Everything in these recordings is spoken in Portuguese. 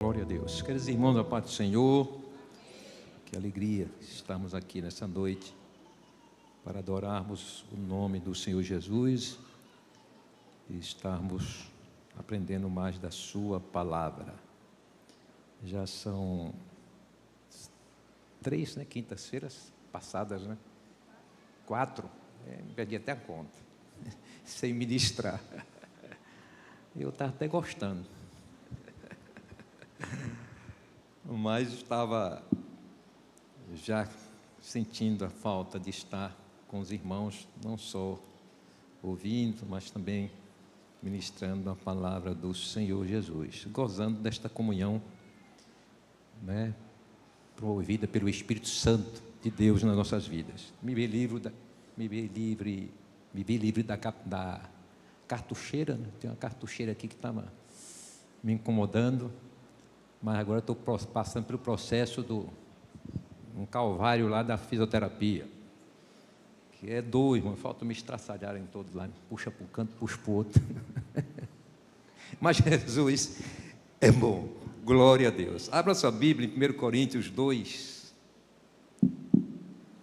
Glória a Deus. Queridos irmãos, a paz do Senhor, que alegria estamos aqui nessa noite para adorarmos o nome do Senhor Jesus e estarmos aprendendo mais da sua palavra. Já são 3, quintas-feiras passadas, 4, perdi até a conta, sem ministrar. Eu estava até gostando. Mas estava já sentindo a falta de estar com os irmãos, não só ouvindo, mas também ministrando a palavra do Senhor Jesus, gozando desta comunhão, promovida pelo Espírito Santo de Deus nas nossas vidas. Me vi livre da cartucheira, tem uma cartucheira aqui que estava me incomodando. Mas agora estou passando pelo processo um calvário lá da fisioterapia, que é doido, irmão, falta me estraçalharem todos lá, puxa para um canto, puxa para o outro. Mas Jesus é bom, glória a Deus. Abra sua Bíblia em 1 Coríntios 2,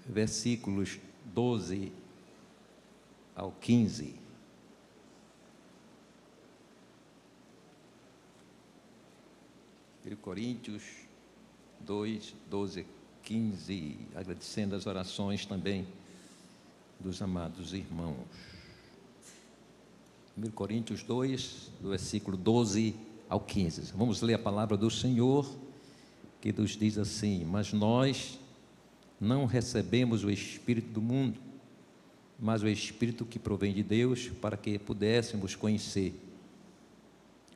versículos 12 ao 15. 1 Coríntios 2, 12, 15, agradecendo as orações também dos amados irmãos. 1 Coríntios 2, do versículo 12 ao 15. Vamos ler a palavra do Senhor, que nos diz assim: mas nós não recebemos o Espírito do mundo, mas o Espírito que provém de Deus, para que pudéssemos conhecer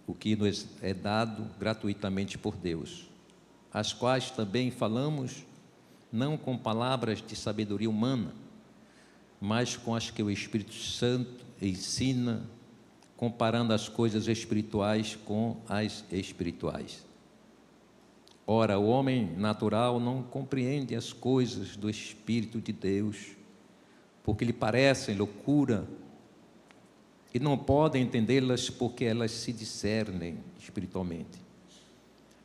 o que nos é dado gratuitamente por Deus, as quais também falamos, não com palavras de sabedoria humana, mas com as que o Espírito Santo ensina, comparando as coisas espirituais com as espirituais. Ora, o homem natural não compreende as coisas do Espírito de Deus, porque lhe parecem loucura, e não podem entendê-las porque elas se discernem espiritualmente.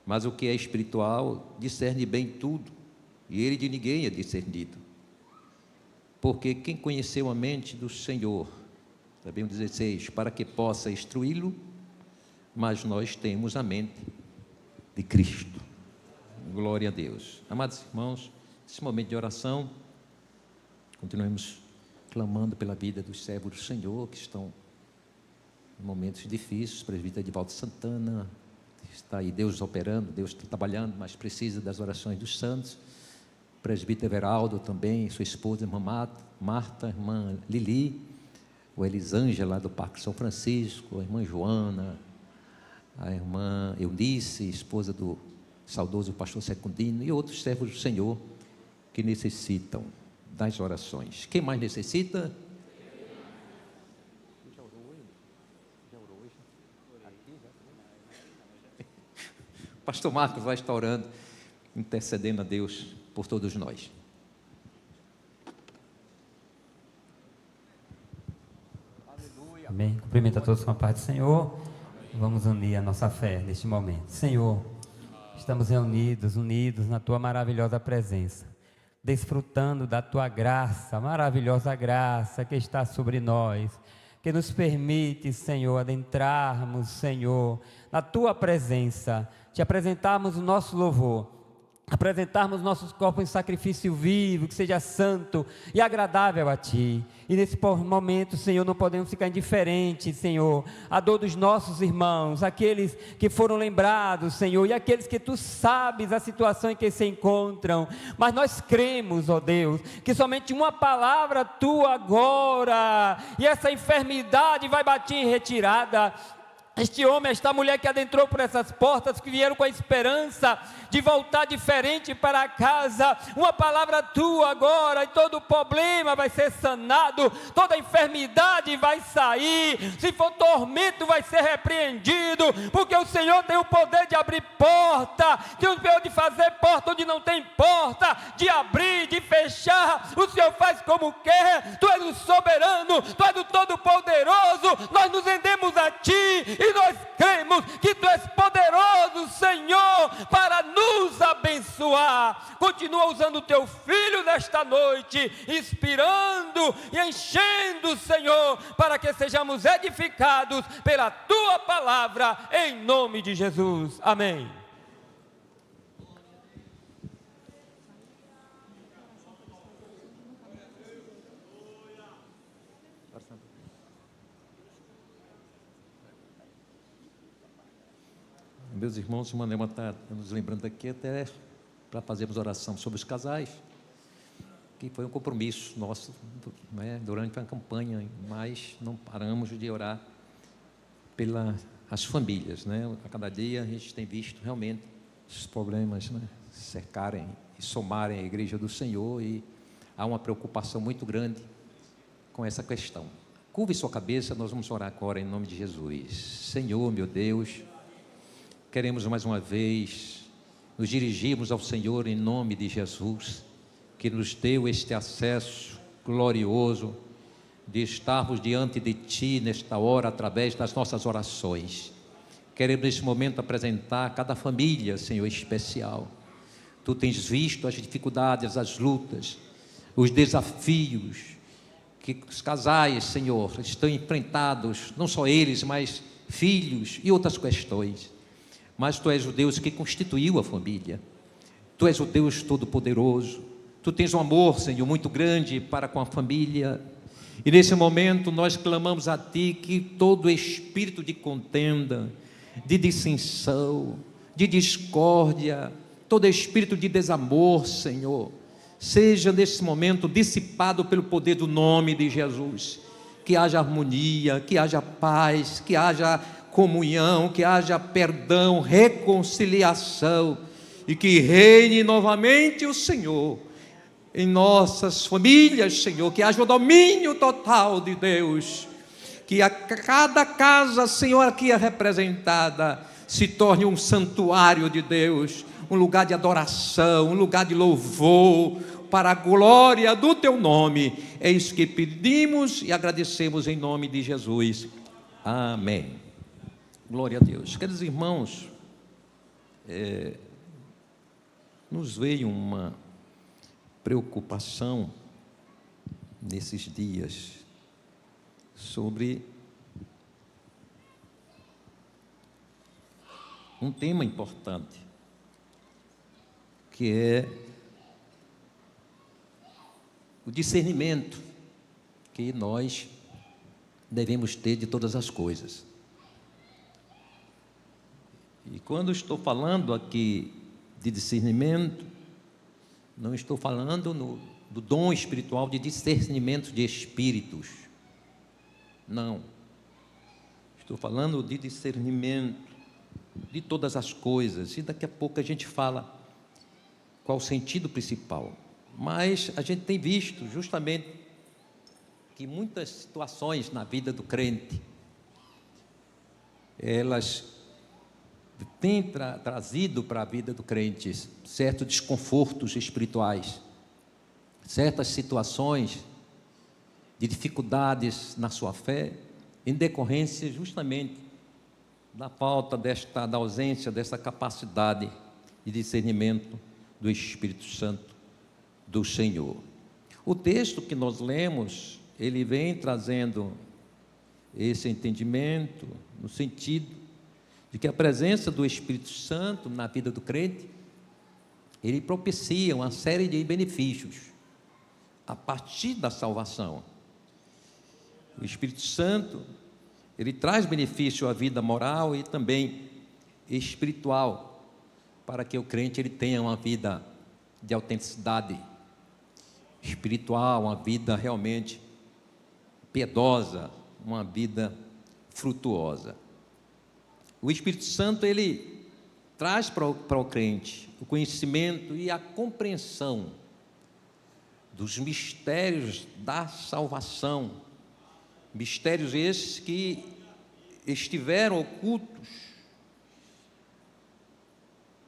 Mas o que é espiritual discerne bem tudo, e ele de ninguém é discernido. Porque quem conheceu a mente do Senhor, também o 16, para que possa instruí-lo, mas nós temos a mente de Cristo. Glória a Deus. Amados irmãos, nesse momento de oração, continuemos clamando pela vida dos servos do Senhor, que estão em momentos difíceis. Presbítero Edivaldo Santana, está aí Deus operando, Deus está trabalhando, mas precisa das orações dos santos. Presbítero Everaldo também, sua esposa, irmã Marta, irmã Lili, o Elisângela lá do Parque São Francisco, a irmã Joana, a irmã Eunice, esposa do saudoso pastor Secundino, e outros servos do Senhor que necessitam das orações. Quem mais necessita? Pastor Marcos vai estar orando, intercedendo a Deus por todos nós. Amém. Cumprimento a todos com a paz do Senhor. Vamos unir a nossa fé neste momento. Senhor, estamos reunidos, unidos na Tua maravilhosa presença, desfrutando da Tua graça, maravilhosa graça que está sobre nós, que nos permite, Senhor, adentrarmos, Senhor, na Tua presença, te apresentarmos o nosso louvor, apresentarmos nossos corpos em sacrifício vivo, que seja santo e agradável a Ti. E nesse momento, Senhor, não podemos ficar indiferentes, Senhor, à dor dos nossos irmãos, aqueles que foram lembrados, Senhor, e aqueles que Tu sabes a situação em que se encontram. Mas nós cremos, ó Deus, que somente uma palavra Tua agora, e essa enfermidade vai bater em retirada. Este homem, esta mulher que adentrou por essas portas, que vieram com a esperança de voltar diferente para casa, uma palavra Tua agora, e todo problema vai ser sanado, toda enfermidade vai sair, se for tormento vai ser repreendido, porque o Senhor tem o poder de abrir porta, tem o poder de fazer porta onde não tem porta, de abrir, de fechar. O Senhor faz como quer, Tu és o soberano, Tu és o todo-poderoso. Nós nos rendemos a Ti e e nós cremos que Tu és poderoso, Senhor, para nos abençoar. Continua usando o Teu Filho nesta noite, inspirando e enchendo, Senhor, para que sejamos edificados pela Tua palavra, em nome de Jesus. Amém. Meus irmãos, o Manema está nos lembrando aqui até para fazermos oração sobre os casais, que foi um compromisso nosso, né, durante a campanha, mas não paramos de orar pelas famílias, né? A cada dia a gente tem visto realmente os problemas, né, cercarem e somarem a igreja do Senhor, e há uma preocupação muito grande com essa questão. Curve sua cabeça, nós vamos orar agora em nome de Jesus. Senhor, meu Deus, queremos mais uma vez nos dirigirmos ao Senhor em nome de Jesus, que nos deu este acesso glorioso de estarmos diante de Ti nesta hora, através das nossas orações. Queremos neste momento apresentar cada família, Senhor, especial. Tu tens visto as dificuldades, as lutas, os desafios que os casais, Senhor, estão enfrentados, não só eles, mas filhos e outras questões. Mas Tu és o Deus que constituiu a família. Tu és o Deus Todo-Poderoso. Tu tens um amor, Senhor, muito grande para com a família. E nesse momento nós clamamos a Ti que todo espírito de contenda, de dissensão, de discórdia, todo espírito de desamor, Senhor, seja nesse momento dissipado pelo poder do nome de Jesus. Que haja harmonia, que haja paz, que haja comunhão, que haja perdão, reconciliação, e que reine novamente o Senhor em nossas famílias, Senhor, que haja o domínio total de Deus, que a cada casa, Senhor, aqui representada, se torne um santuário de Deus, um lugar de adoração, um lugar de louvor, para a glória do Teu nome. É isso que pedimos e agradecemos em nome de Jesus. Amém. Glória a Deus. Queridos irmãos, nos veio uma preocupação nesses dias sobre um tema importante, que é o discernimento que nós devemos ter de todas as coisas. E quando estou falando aqui de discernimento, não estou falando do dom espiritual de discernimento de espíritos, não. Estou falando de discernimento de todas as coisas, e daqui a pouco a gente fala qual o sentido principal. Mas a gente tem visto justamente que muitas situações na vida do crente, elas têm trazido para a vida do crente certos desconfortos espirituais, certas situações de dificuldades na sua fé, em decorrência justamente da falta da ausência dessa capacidade de discernimento do Espírito Santo do Senhor. O texto que nós lemos, ele vem trazendo esse entendimento no sentido de que a presença do Espírito Santo na vida do crente, ele propicia uma série de benefícios a partir da salvação. O Espírito Santo, ele traz benefício à vida moral e também espiritual, para que o crente ele tenha uma vida de autenticidade espiritual, uma vida realmente piedosa, uma vida frutuosa. O Espírito Santo, ele traz para o crente o conhecimento e a compreensão dos mistérios da salvação, mistérios esses que estiveram ocultos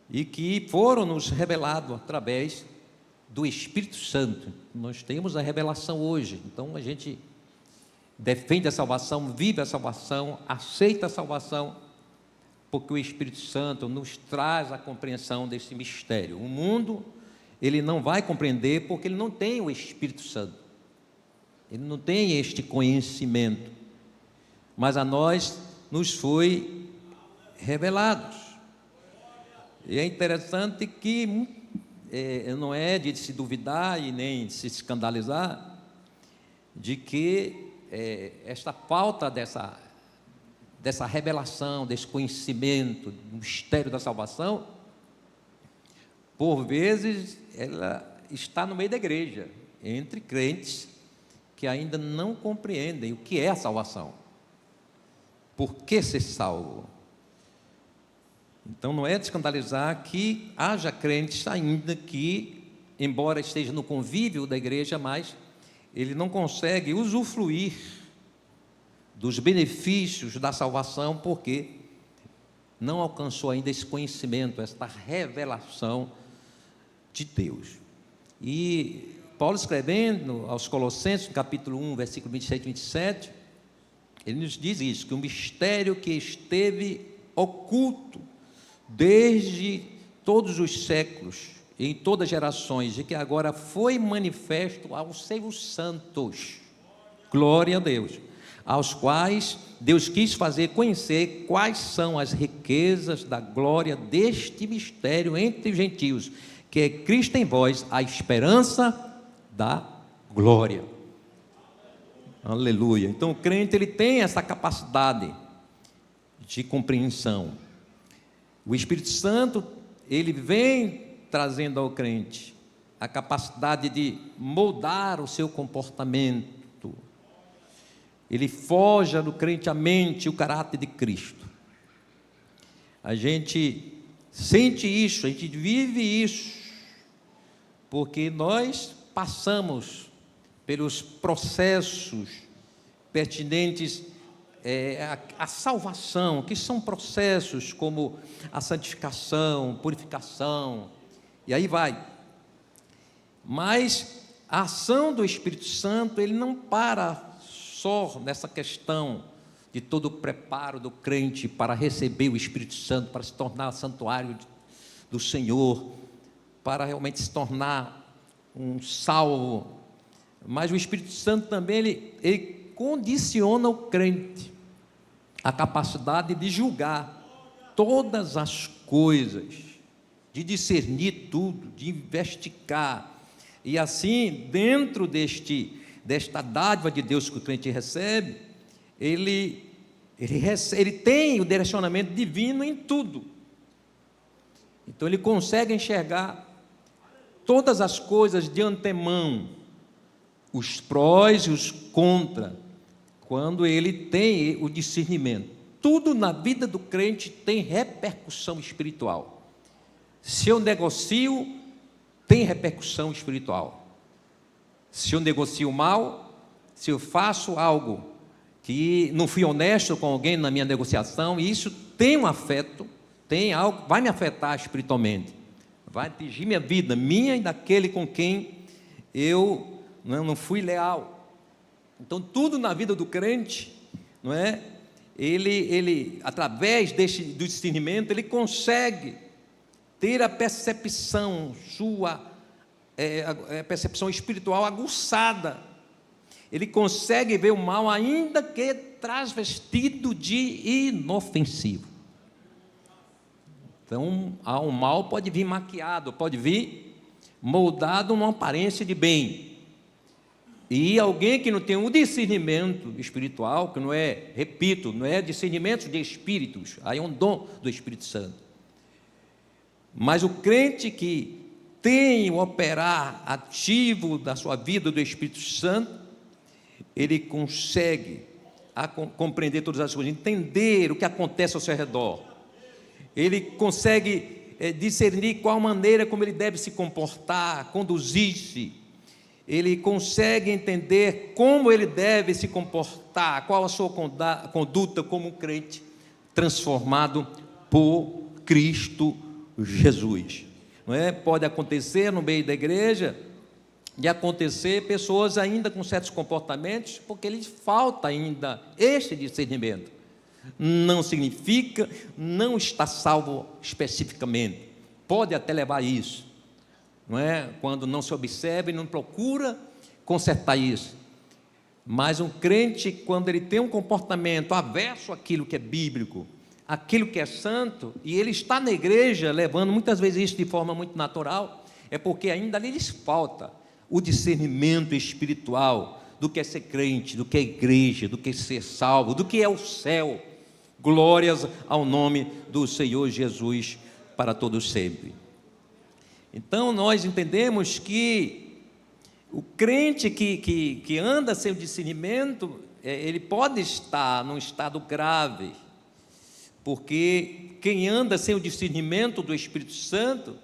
e que foram nos revelados através do Espírito Santo. Nós temos a revelação hoje, então a gente defende a salvação, vive a salvação, aceita a salvação, porque o Espírito Santo nos traz a compreensão desse mistério. O mundo, ele não vai compreender porque ele não tem o Espírito Santo, ele não tem este conhecimento, mas a nós nos foi revelado. E é interessante que não é de se duvidar e nem de se escandalizar de que esta falta dessa revelação, desse conhecimento do mistério da salvação, por vezes ela está no meio da igreja, entre crentes que ainda não compreendem o que é a salvação. Por que ser salvo? Então não é de escandalizar que haja crentes ainda que, embora esteja no convívio da igreja, mas ele não consegue usufruir dos benefícios da salvação, porque não alcançou ainda esse conhecimento, esta revelação de Deus. E Paulo, escrevendo aos Colossenses, no capítulo 1, versículo 26 e 27, ele nos diz isso, que o mistério que esteve oculto desde todos os séculos, em todas as gerações, e que agora foi manifesto aos seus santos, glória a Deus, aos quais Deus quis fazer conhecer quais são as riquezas da glória deste mistério entre os gentios, que é Cristo em vós, a esperança da glória. Aleluia. Então o crente, ele tem essa capacidade de compreensão. O Espírito Santo, ele vem trazendo ao crente a capacidade de moldar o seu comportamento. Ele forja no crente a mente e o caráter de Cristo. A gente sente isso, a gente vive isso, porque nós passamos pelos processos pertinentes à salvação, que são processos como a santificação, purificação, e aí vai. Mas a ação do Espírito Santo, ele não para só nessa questão de todo o preparo do crente para receber o Espírito Santo, para se tornar santuário do Senhor, para realmente se tornar um salvo. Mas o Espírito Santo também, ele condiciona o crente a capacidade de julgar todas as coisas, de discernir tudo, de investigar, e assim, dentro desta dádiva de Deus que o crente recebe, ele tem o direcionamento divino em tudo. Então ele consegue enxergar todas as coisas de antemão, os prós e os contra, quando ele tem o discernimento. Tudo na vida do crente tem repercussão espiritual. Se eu negocio, tem repercussão espiritual. Se eu negocio mal, se eu faço algo que não fui honesto com alguém na minha negociação, isso tem um afeto, tem algo, vai me afetar espiritualmente, vai atingir minha vida, minha e daquele com quem eu não fui leal. Então tudo na vida do crente, não é? Ele através do discernimento, ele consegue ter a percepção a percepção espiritual aguçada. Ele consegue ver o mal, ainda que transvestido de inofensivo. Então, o mal pode vir maquiado, pode vir moldado numa aparência de bem. E alguém que não tem um discernimento espiritual, que não é, repito, não é discernimento de espíritos, aí é um dom do Espírito Santo. Mas o crente que tem o operar ativo da sua vida do Espírito Santo, ele consegue compreender todas as coisas, entender o que acontece ao seu redor. Ele consegue discernir qual maneira como ele deve se comportar, conduzir-se. Ele consegue entender como ele deve se comportar, qual a sua conduta como um crente transformado por Cristo Jesus. Não é? Pode acontecer no meio da igreja, de acontecer pessoas ainda com certos comportamentos, porque lhes falta ainda este discernimento. Não significa não estar salvo especificamente, pode até levar a isso, não é? Quando não se observa e não procura consertar isso. Mas um crente, quando ele tem um comportamento averso àquilo que é bíblico, aquilo que é santo, e ele está na igreja levando muitas vezes isso de forma muito natural, é porque ainda ali lhes falta o discernimento espiritual do que é ser crente, do que é igreja, do que é ser salvo, do que é o céu. Glórias ao nome do Senhor Jesus para todos sempre. Então nós entendemos que o crente que anda sem o discernimento, ele pode estar num estado grave, porque quem anda sem o discernimento do Espírito Santo,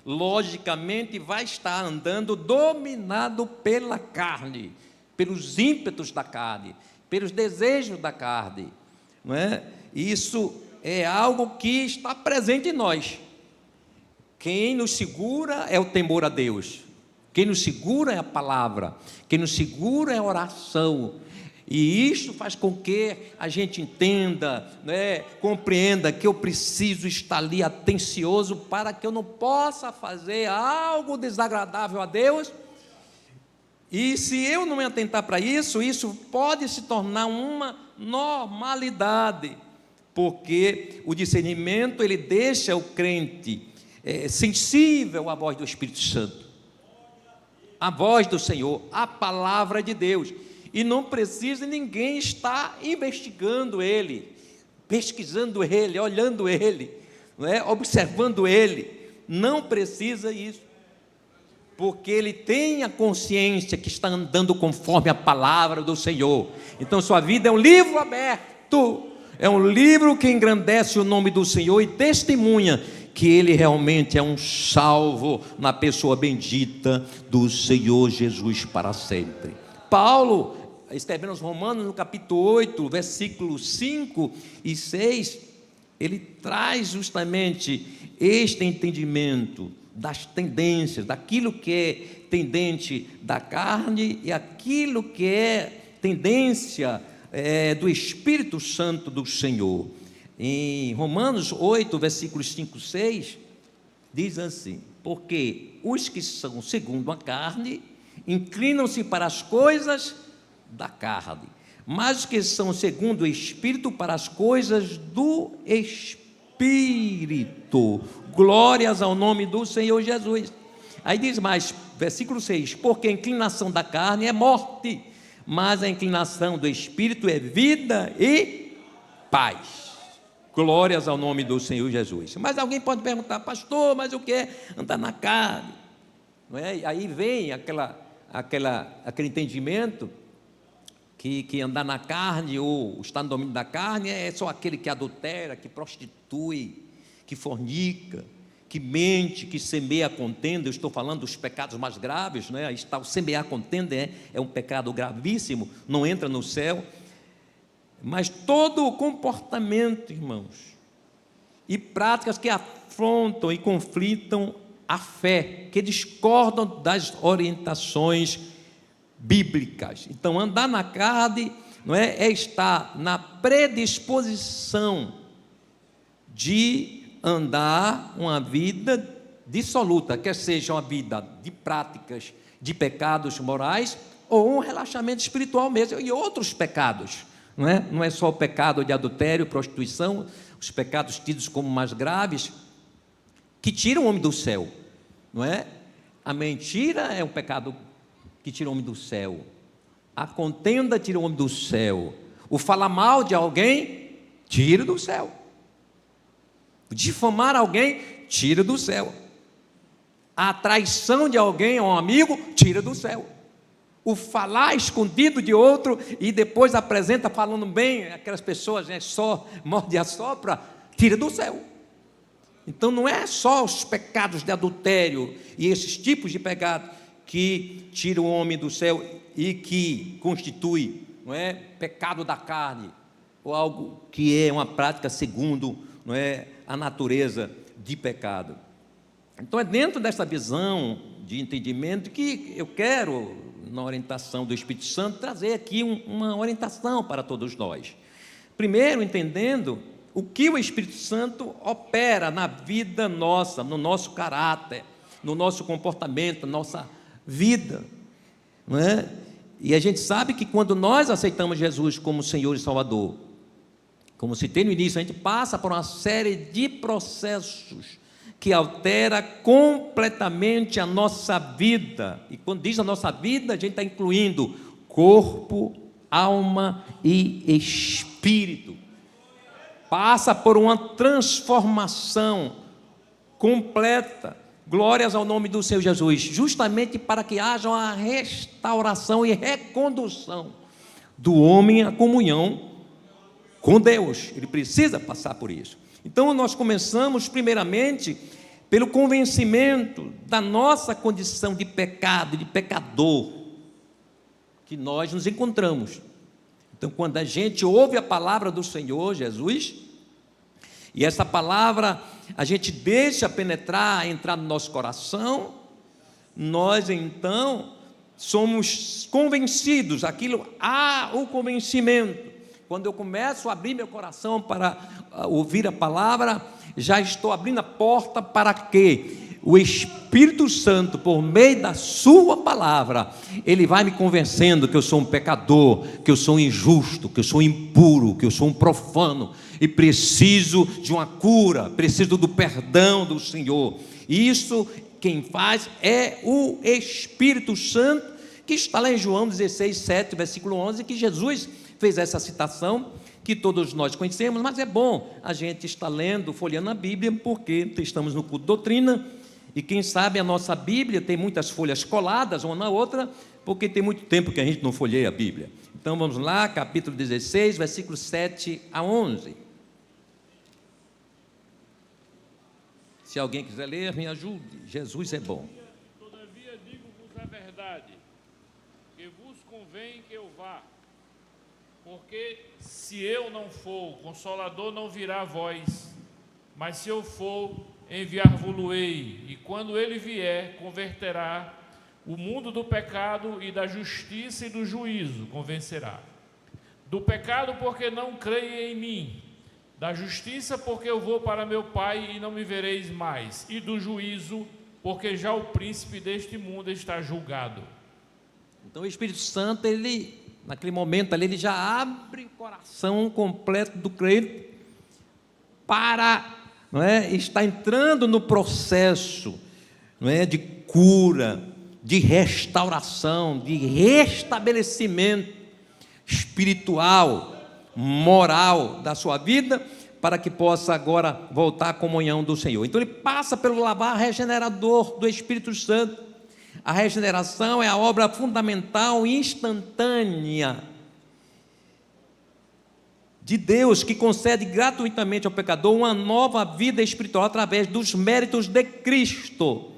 logicamente vai estar andando dominado pela carne, pelos ímpetos da carne, pelos desejos da carne, não é? Isso é algo que está presente em nós. Quem nos segura é o temor a Deus, quem nos segura é a palavra, quem nos segura é a oração. E isso faz com que a gente entenda, né, compreenda que eu preciso estar ali atencioso para que eu não possa fazer algo desagradável a Deus. E se eu não me atentar para isso, isso pode se tornar uma normalidade, porque o discernimento, ele deixa o crente sensível à voz do Espírito Santo, à voz do Senhor, à palavra de Deus. E não precisa ninguém estar investigando ele, pesquisando ele, olhando ele, não é? Observando ele. Não precisa isso, porque ele tem a consciência que está andando conforme a palavra do Senhor. Então sua vida é um livro aberto, é um livro que engrandece o nome do Senhor e testemunha que ele realmente é um salvo na pessoa bendita do Senhor Jesus para sempre. Paulo, escrevendo aos Romanos, no capítulo 8, versículos 5 e 6, ele traz justamente este entendimento das tendências, daquilo que é tendente da carne e aquilo que é tendência do Espírito Santo do Senhor. Em Romanos 8, versículos 5 e 6, diz assim: porque os que são segundo a carne inclinam-se para as coisas da carne, mas os que são segundo o Espírito para as coisas do Espírito. Glórias ao nome do Senhor Jesus. Aí diz mais, versículo 6: porque a inclinação da carne é morte, mas a inclinação do Espírito é vida e paz. Glórias ao nome do Senhor Jesus. Mas alguém pode perguntar: pastor, mas o que é andar na carne? Não é? Aí vem aquele entendimento que andar na carne ou estar no domínio da carne é só aquele que adultera, que prostitui, que fornica, que mente, que semeia contenda. Eu estou falando dos pecados mais graves, né? Aí está o semear contenda, é um pecado gravíssimo, não entra no céu. Mas todo o comportamento, irmãos, e práticas que afrontam e conflitam a fé, que discordam das orientações bíblicas. Então, andar na carne não é estar na predisposição de andar uma vida dissoluta, quer seja uma vida de práticas de pecados morais ou um relaxamento espiritual mesmo, e outros pecados. Não é só o pecado de adultério, prostituição, os pecados tidos como mais graves, que tiram o homem do céu, não é? A mentira é um pecado que tira o homem do céu, a contenda tira o homem do céu, o falar mal de alguém, tira do céu, o difamar alguém, tira do céu, a traição de alguém a um amigo, tira do céu. O falar escondido de outro e depois apresenta falando bem, aquelas pessoas, só morde e assopra, tira do céu. Então não é só os pecados de adultério e esses tipos de pecado que tiram o homem do céu e que constitui, não é, pecado da carne, ou algo que é uma prática segundo, a natureza de pecado. Então é dentro dessa visão de entendimento que eu quero, na orientação do Espírito Santo, trazer aqui uma orientação para todos nós. Primeiro, entendendo o que o Espírito Santo opera na vida nossa, no nosso caráter, no nosso comportamento, na nossa vida, não é? E a gente sabe que quando nós aceitamos Jesus como Senhor e Salvador, como citei no início, a gente passa por uma série de processos que altera completamente a nossa vida. E quando diz a nossa vida, a gente está incluindo corpo, alma e espírito. Passa por uma transformação completa. Glórias ao nome do Senhor Jesus, justamente para que haja uma restauração e recondução do homem à comunhão com Deus. Ele precisa passar por isso. Então nós começamos primeiramente pelo convencimento da nossa condição de pecado, de pecador, que nós nos encontramos. Então, quando a gente ouve a palavra do Senhor Jesus, e essa palavra a gente deixa penetrar, entrar no nosso coração, nós então somos convencidos, aquilo há o convencimento. Quando eu começo a abrir meu coração para ouvir a palavra, já estou abrindo a porta para que o Espírito Santo, por meio da sua palavra, ele vai me convencendo que eu sou um pecador, que eu sou um injusto, que eu sou impuro, que eu sou um profano, e preciso de uma cura, preciso do perdão do Senhor. Isso quem faz é o Espírito Santo, que está lá em João 16, 7, versículo 11, que Jesus fez essa citação, que todos nós conhecemos, mas é bom a gente estar lendo, folheando a Bíblia, porque estamos no culto de doutrina, e quem sabe a nossa Bíblia tem muitas folhas coladas uma na outra, porque tem muito tempo que a gente não folheia a Bíblia. Então vamos lá, capítulo 16, versículos 7 a 11. Se alguém quiser ler, me ajude. Jesus é bom. Todavia digo-vos a verdade, que vos convém que eu vá, porque se eu não for, o Consolador não virá a vós, mas se eu for, enviar-vos-ei, e quando ele vier, converterá o mundo do pecado e da justiça e do juízo, convencerá. Do pecado, porque não creem em mim, da justiça, porque eu vou para meu Pai e não me vereis mais, e do juízo, porque já o príncipe deste mundo está julgado. Então o Espírito Santo, ele, naquele momento ali, ele já abre o coração completo do crente para, não é, estar entrando no processo, não é, de cura, de restauração, de restabelecimento espiritual, moral da sua vida, para que possa agora voltar à comunhão do Senhor. Então ele passa pelo lavar regenerador do Espírito Santo. A regeneração é a obra fundamental e instantânea de Deus, que concede gratuitamente ao pecador uma nova vida espiritual através dos méritos de Cristo.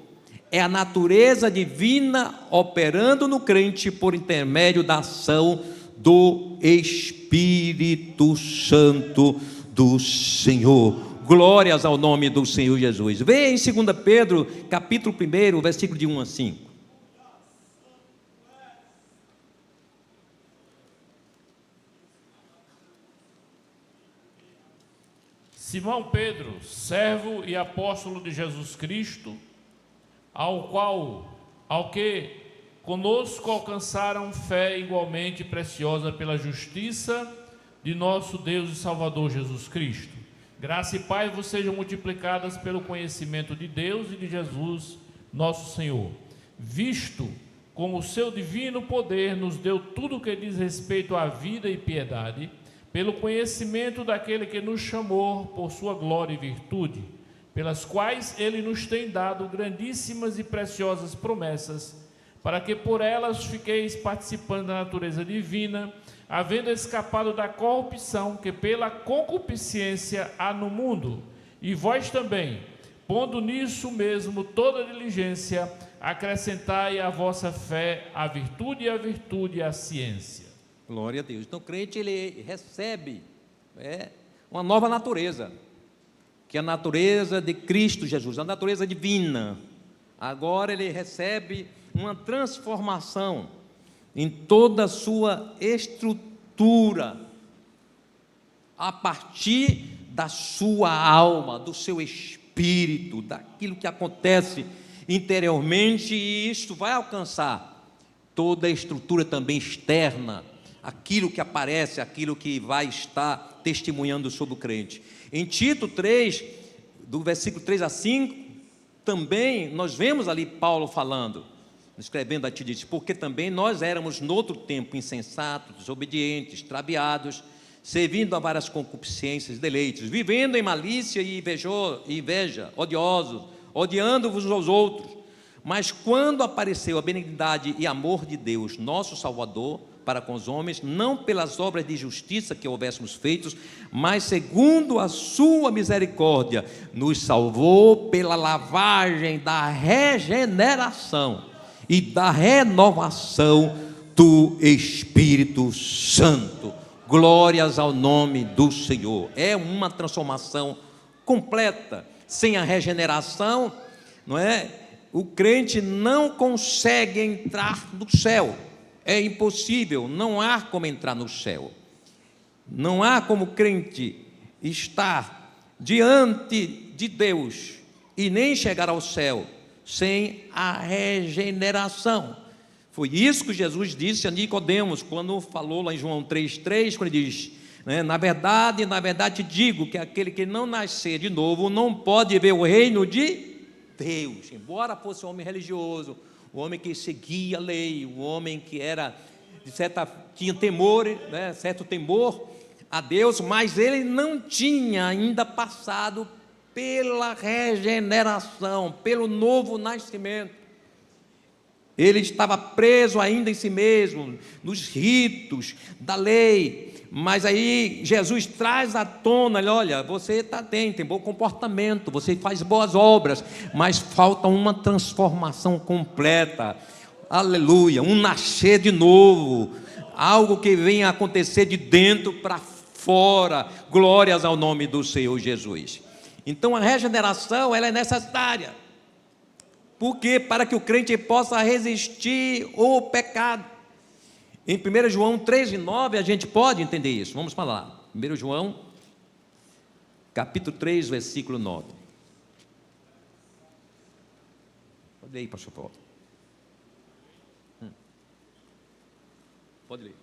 É a natureza divina operando no crente por intermédio da ação do Espírito Santo do Senhor. Glórias ao nome do Senhor Jesus. Vê em 2 Pedro, capítulo 1, versículo de 1 a 5. Simão Pedro, servo e apóstolo de Jesus Cristo, ao que conosco alcançaram fé igualmente preciosa pela justiça de nosso Deus e Salvador Jesus Cristo. Graça e paz vos sejam multiplicadas pelo conhecimento de Deus e de Jesus, nosso Senhor, visto como o seu divino poder nos deu tudo o que diz respeito à vida e piedade, pelo conhecimento daquele que nos chamou por sua glória e virtude, pelas quais ele nos tem dado grandíssimas e preciosas promessas, para que por elas fiqueis participando da natureza divina, havendo escapado da corrupção que pela concupiscência há no mundo, e vós também, pondo nisso mesmo toda diligência, acrescentai à vossa fé a virtude, e a virtude a ciência. Glória a Deus. Então o crente, ele recebe uma nova natureza, que é a natureza de Cristo Jesus, a natureza divina, agora ele recebe uma transformação em toda a sua estrutura, a partir da sua alma, do seu espírito, daquilo que acontece interiormente, e isto vai alcançar toda a estrutura também externa, aquilo que aparece, aquilo que vai estar testemunhando sobre o crente. Em Tito 3, do versículo 3 a 5, também nós vemos ali Paulo falando, escrevendo a Tito, diz: porque também nós éramos noutro tempo insensatos, desobedientes, extraviados, servindo a várias concupiscências, deleites, vivendo em malícia e inveja, odiosos, odiando-vos aos outros. Mas quando apareceu a benignidade e amor de Deus, nosso Salvador, para com os homens, não pelas obras de justiça que houvéssemos feitos, mas segundo a sua misericórdia, nos salvou pela lavagem da regeneração e da renovação do Espírito Santo. Glórias ao nome do Senhor. É uma transformação completa. Sem a regeneração, não é? O crente não consegue entrar no céu. É impossível, não há como entrar no céu. Não há como crente estar diante de Deus e nem chegar ao céu sem a regeneração. Foi isso que Jesus disse a Nicodemos, quando falou lá em João 3,3, quando ele diz, né, na verdade te digo que aquele que não nascer de novo não pode ver o reino de Deus. Embora fosse um homem religioso, um homem que seguia a lei, um homem que era, tinha temor, né, certo temor a Deus, mas ele não tinha ainda passado pela regeneração, pelo novo nascimento. Ele estava preso ainda em si mesmo, nos ritos da lei. Mas aí Jesus traz à tona: olha, você tem bom comportamento, você faz boas obras, mas falta uma transformação completa. Aleluia, um nascer de novo, algo que venha acontecer de dentro para fora. Glórias ao nome do Senhor Jesus. Então a regeneração, ela é necessária. Por quê? Para que o crente possa resistir ao pecado. Em 1 João 3,9 a gente pode entender isso. Vamos falar. 1 João, capítulo 3, versículo 9. Pode ler aí, pastor Paulo. Pode ler.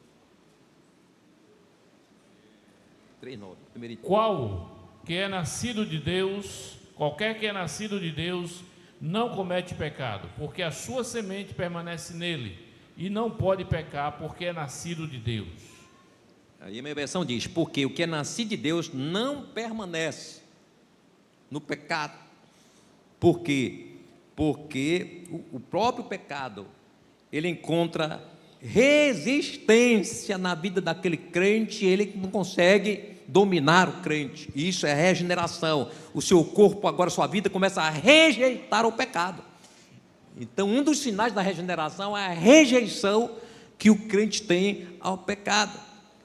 3,9. Qual que é nascido de Deus, qualquer que é nascido de Deus, não comete pecado, porque a sua semente permanece nele, e não pode pecar, porque é nascido de Deus. Aí a minha versão diz: porque o que é nascido de Deus não permanece no pecado. Por quê? Porque o próprio pecado, ele encontra resistência na vida daquele crente, ele não consegue dominar o crente. Isso é regeneração. O seu corpo agora, sua vida começa a rejeitar o pecado. Então um dos sinais da regeneração é a rejeição que o crente tem ao pecado,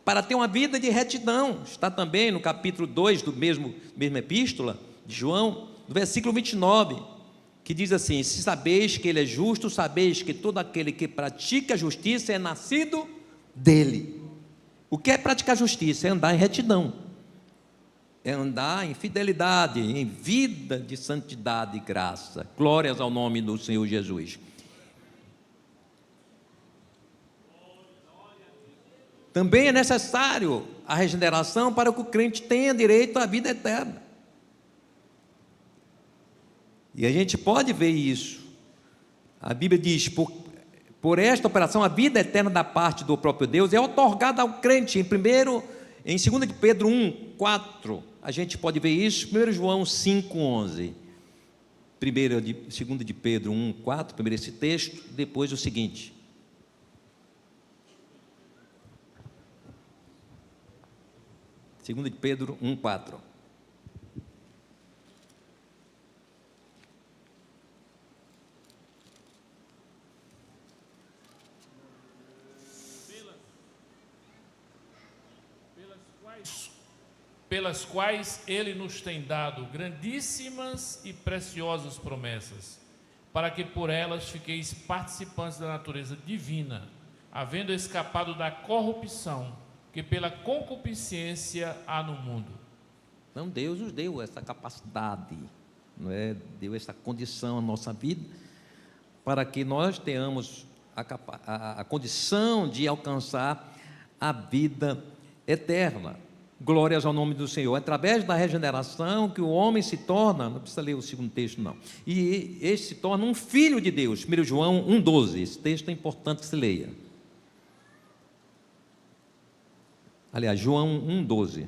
para ter uma vida de retidão. Está também no capítulo 2 do mesma epístola de João, no versículo 29, que diz assim: se sabeis que ele é justo, sabeis que todo aquele que pratica a justiça é nascido dele. O que é praticar justiça? É andar em retidão, é andar em fidelidade, em vida de santidade e graça. Glórias ao nome do Senhor Jesus. Também é necessário a regeneração para que o crente tenha direito à vida eterna. E a gente pode ver isso. A Bíblia diz: por esta operação, a vida eterna da parte do próprio Deus é otorgada ao crente. Em 2 de Pedro 1,4, a gente pode ver isso. 1 João 5,11. 2 de Pedro 1,4, primeiro esse texto, depois o seguinte. Segunda de Pedro 1,4. Pelas quais ele nos tem dado grandíssimas e preciosas promessas, para que por elas fiqueis participantes da natureza divina, havendo escapado da corrupção que pela concupiscência há no mundo. Então Deus nos deu essa capacidade, não é? Deu essa condição à nossa vida, para que nós tenhamos a condição de alcançar a vida eterna. Glórias ao nome do Senhor. Através da regeneração que o homem se torna, não precisa ler o segundo texto não, e este se torna um filho de Deus. 1 João 1,12, esse texto é importante que se leia. Aliás, João 1,12.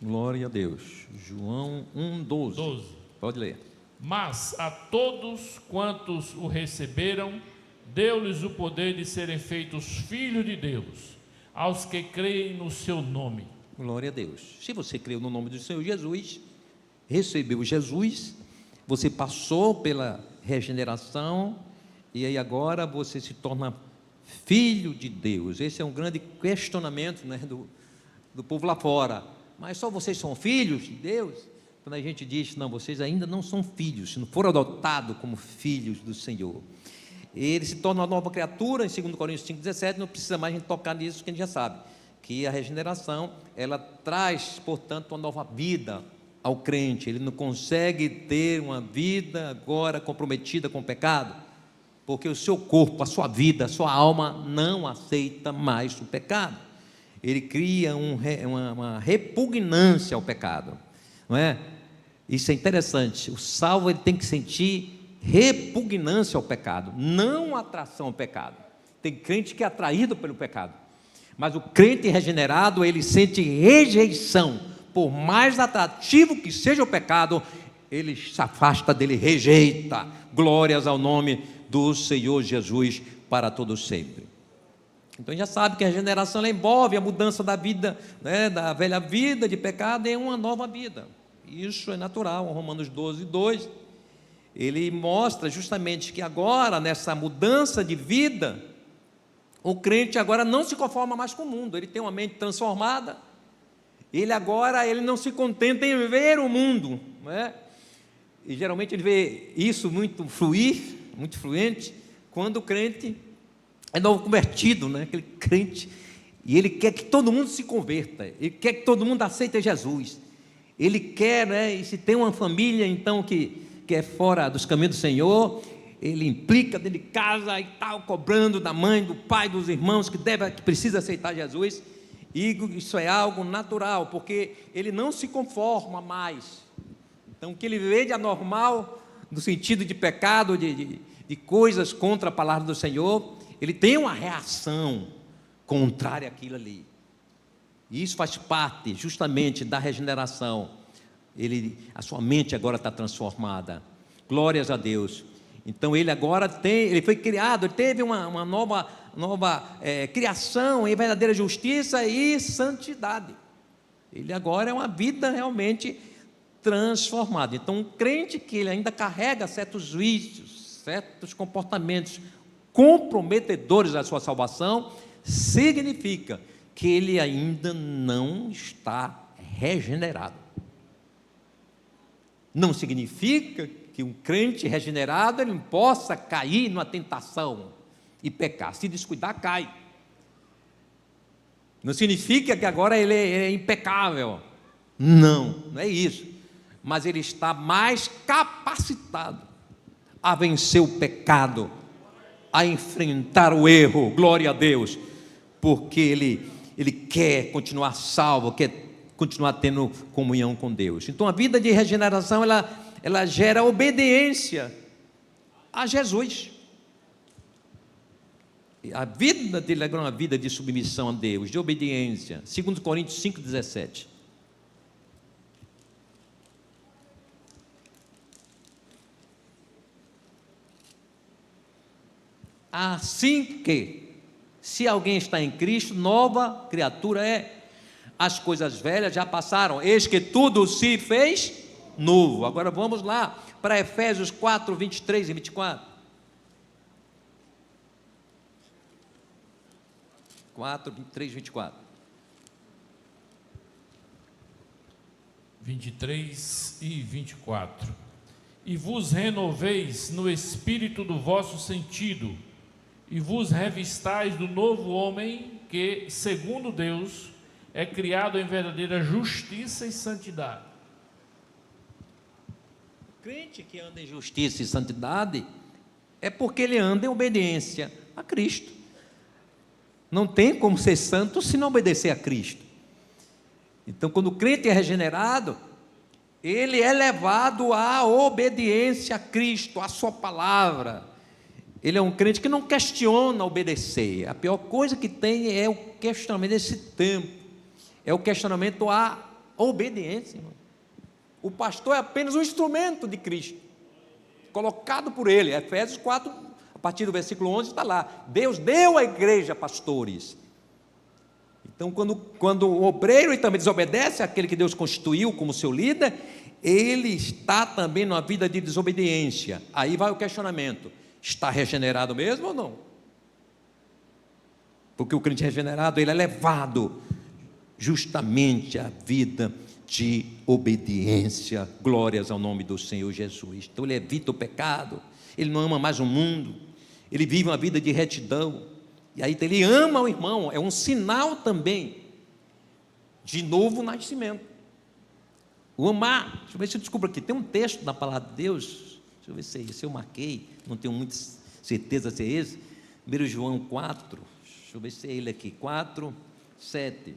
Glória a Deus. João 1,12. Pode ler. Mas a todos quantos o receberam, deu-lhes o poder de serem feitos filhos de Deus, aos que creem no seu nome. Glória a Deus. Se você creu no nome do Senhor Jesus, recebeu Jesus, você passou pela regeneração, e aí agora você se torna filho de Deus. Esse é um grande questionamento, né, do povo lá fora. Mas só vocês são filhos de Deus? Quando a gente diz, não, vocês ainda não são filhos, não foram adotados como filhos do Senhor. Ele se torna uma nova criatura, em 2 Coríntios 5,17, não precisa mais a gente tocar nisso, que a gente já sabe, que a regeneração, ela traz, portanto, uma nova vida ao crente. Ele não consegue ter uma vida agora comprometida com o pecado, porque o seu corpo, a sua vida, a sua alma não aceita mais o pecado. Ele cria uma repugnância ao pecado, não é? Isso é interessante. O salvo, ele tem que sentir repugnância ao pecado, não atração ao pecado. Tem crente que é atraído pelo pecado, mas o crente regenerado, ele sente rejeição. Por mais atrativo que seja o pecado, ele se afasta dele, rejeita. Glórias ao nome do Senhor Jesus para todos sempre. Então a gente já sabe que a regeneração, ela envolve a mudança da vida, né, da velha vida de pecado em uma nova vida. Isso é natural. Romanos 12:2, ele mostra justamente que agora, nessa mudança de vida, o crente agora não se conforma mais com o mundo, ele tem uma mente transformada. Ele não se contenta em ver o mundo, não é? E geralmente ele vê isso muito fluente, quando o crente é novo convertido, né? Aquele crente, e ele quer que todo mundo se converta, ele quer que todo mundo aceite Jesus, ele quer, né? E se tem uma família, então, que é fora dos caminhos do Senhor, ele implica dentro de casa e tal, cobrando da mãe, do pai, dos irmãos, que precisa aceitar Jesus, e isso é algo natural, porque ele não se conforma mais. Então, o que ele vê de anormal, no sentido de pecado, de coisas contra a palavra do Senhor, ele tem uma reação contrária àquilo ali. E isso faz parte justamente da regeneração. A sua mente agora está transformada. Glórias a Deus. Então ele agora ele foi criado, ele teve uma nova criação em verdadeira justiça e santidade. Ele agora é uma vida realmente transformada. Então um crente que ele ainda carrega certos vícios, certos comportamentos comprometedores da sua salvação, significa que ele ainda não está regenerado. Não significa que um crente regenerado ele não possa cair numa tentação e pecar. Se descuidar, cai. Não significa que agora ele é impecável. Não é isso. Mas ele está mais capacitado a vencer o pecado, a enfrentar o erro. Glória a Deus, porque ele quer continuar salvo, quer continuar tendo comunhão com Deus. Então a vida de regeneração, ela gera obediência a Jesus. A vida dele é uma vida de submissão a Deus, de obediência. 2 Coríntios 5,17. Assim que, se alguém está em Cristo, nova criatura é. As coisas velhas já passaram, eis que tudo se fez novo. Agora vamos lá para Efésios 4, 23 e 24. 24, 23, 24. 23 e 24. E vos renoveis no espírito do vosso sentido, e vos revistais do novo homem, que, segundo Deus, é criado em verdadeira justiça e santidade. O crente que anda em justiça e santidade é porque ele anda em obediência a Cristo. Não tem como ser santo se não obedecer a Cristo. Então, quando o crente é regenerado, ele é levado à obediência a Cristo, à sua palavra. Ele é um crente que não questiona obedecer. A pior coisa que tem é o questionamento desse tempo, é o questionamento à obediência, irmão. O pastor é apenas um instrumento de Cristo, colocado por ele. Efésios 4, a partir do versículo 11, está lá: Deus deu à igreja pastores. Então, quando o obreiro também desobedece àquele que Deus constituiu como seu líder, ele está também numa vida de desobediência. Aí vai o questionamento: está regenerado mesmo ou não? Porque o crente regenerado, ele é levado justamente à vida de obediência. Glórias ao nome do Senhor Jesus. Então ele evita o pecado, ele não ama mais o mundo, ele vive uma vida de retidão, e aí ele ama o irmão. É um sinal também de novo nascimento, o amar. Deixa eu ver se eu descubro aqui, tem um texto na palavra de Deus, deixa eu ver se é esse, eu marquei, não tenho muita certeza se é esse. 1 João 4, deixa eu ver se é ele aqui, 4, 7,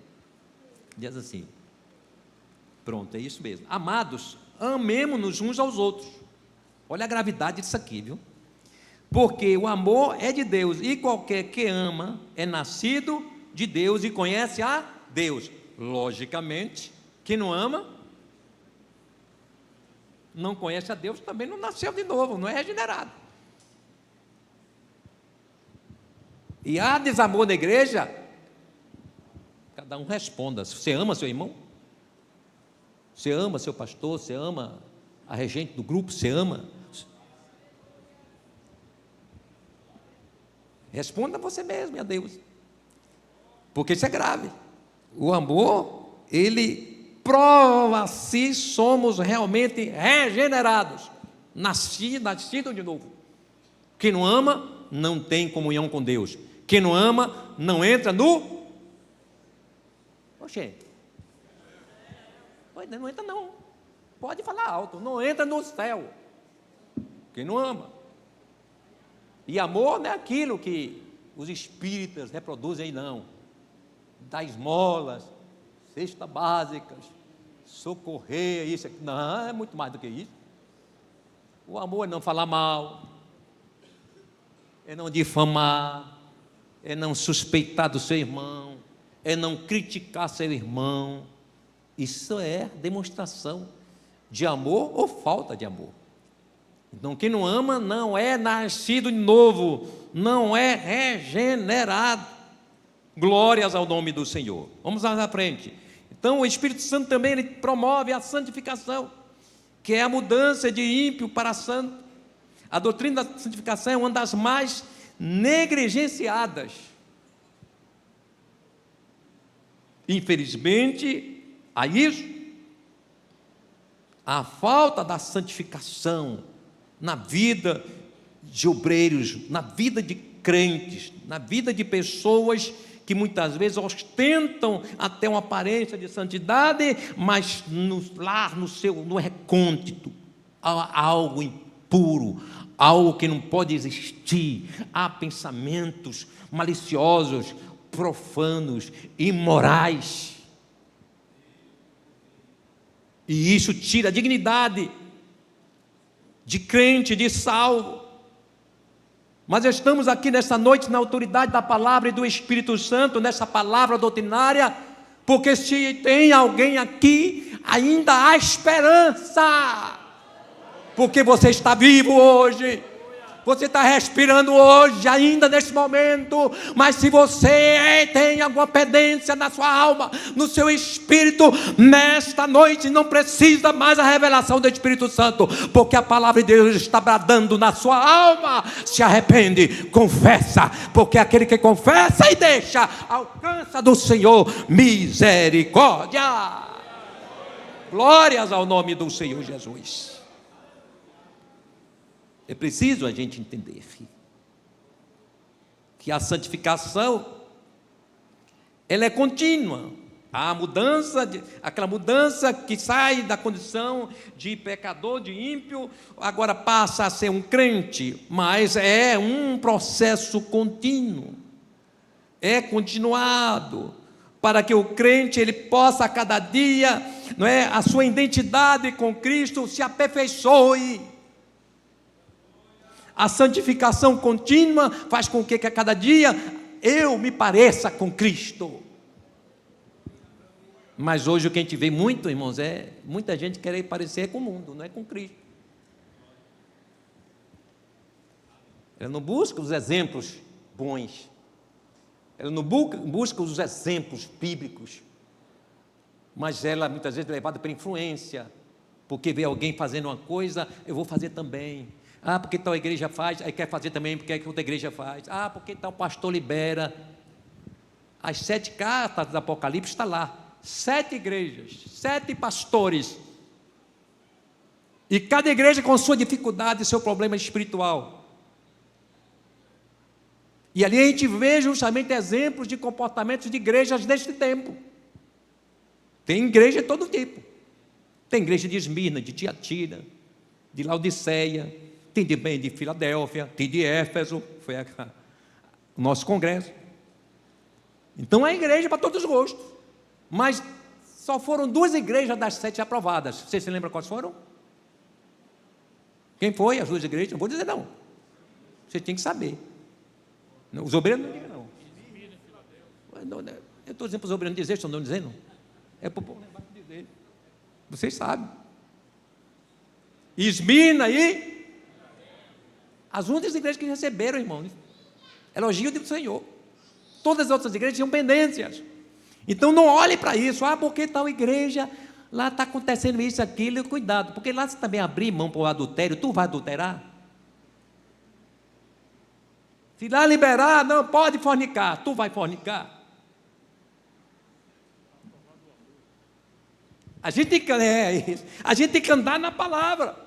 diz assim, pronto, é isso mesmo: amados, amemo-nos uns aos outros. Olha a gravidade disso aqui, viu? Porque o amor é de Deus, e qualquer que ama é nascido de Deus e conhece a Deus. Logicamente, quem não ama, não conhece a Deus, também não nasceu de novo, não é regenerado. E há desamor na igreja, cada um responda. Você ama seu irmão? Você ama seu pastor? Você ama a regente do grupo? Você ama? Responda a você mesmo e a Deus, porque isso é grave. O amor, ele prova se somos realmente regenerados, nascido de novo. Quem não ama, não tem comunhão com Deus. Quem não ama, não entra no... Oxê, não entra não, pode falar alto, não entra no céu. Quem não ama. E amor não é aquilo que os espíritas reproduzem aí, não. Dar esmolas, cestas básicas, socorrer, isso aqui. Não, é muito mais do que isso. O amor é não falar mal, é não difamar, é não suspeitar do seu irmão, é não criticar seu irmão. Isso é demonstração de amor ou falta de amor. Então, quem não ama não é nascido de novo, não é regenerado. Glórias ao nome do Senhor. Vamos lá na frente. Então, o Espírito Santo também ele promove a santificação, que é a mudança de ímpio para santo. A doutrina da santificação é uma das mais negligenciadas. Infelizmente, a isso, a falta da santificação na vida de obreiros, na vida de crentes, na vida de pessoas que muitas vezes ostentam até uma aparência de santidade, mas no recôndito, há algo impuro, algo que não pode existir. Há pensamentos maliciosos, profanos, imorais, e isso tira a dignidade de crente, de salvo. Mas estamos aqui nessa noite na autoridade da palavra e do Espírito Santo, nessa palavra doutrinária, porque se tem alguém aqui, ainda há esperança, porque você está vivo hoje, Você está respirando hoje, ainda neste momento, mas se você tem alguma pendência na sua alma, no seu espírito, nesta noite não precisa mais a revelação do Espírito Santo, porque a palavra de Deus está bradando na sua alma. Se arrepende, confessa, porque aquele que confessa e deixa, alcança do Senhor misericórdia. Glórias ao nome do Senhor Jesus. É preciso a gente entender que a santificação, ela é contínua. A mudança, aquela mudança que sai da condição de pecador, de ímpio, agora passa a ser um crente, mas é um processo contínuo, é continuado, para que o crente ele possa a cada dia, não é, a sua identidade com Cristo se aperfeiçoe. A santificação contínua faz com que a cada dia eu me pareça com Cristo. Mas hoje o que a gente vê muito, irmãos, é muita gente querer parecer com o mundo, não é com Cristo. Ela não busca os exemplos bons. Ela não busca os exemplos bíblicos. Mas ela muitas vezes é levada pela influência. Porque vê alguém fazendo uma coisa, eu vou fazer também. Ah, porque tal igreja faz, aí quer fazer também, porque outra igreja faz. Ah, porque tal pastor libera. As 7 cartas do Apocalipse está lá. 7 igrejas, 7 pastores. E cada igreja com sua dificuldade, seu problema espiritual. E ali a gente vê justamente exemplos de comportamentos de igrejas deste tempo. Tem igreja de todo tipo. Tem igreja de Esmirna, de Tiatira, de Laodiceia, tem de Filadélfia, tem de Éfeso, foi o nosso congresso. Então é igreja para todos os gostos. Mas só foram 2 igrejas das 7 aprovadas. Vocês se lembram quais foram? Quem foi as 2 igrejas? Não vou dizer não. Você tem que saber. Os obreiros não digam não. Eu estou dizendo para os obreiros dizer, estão dizendo? É para o povo dizer. Vocês sabem. Esmirna e as únicas igrejas que receberam, irmãos, elogio do Senhor. Todas as outras igrejas tinham pendências. Então não olhe para isso. Ah, porque tal igreja lá está acontecendo isso, aquilo, cuidado, porque lá você também abrir mão para o adultério, tu vai adulterar? Se lá liberar, não pode fornicar, tu vai fornicar? A gente tem que andar na palavra.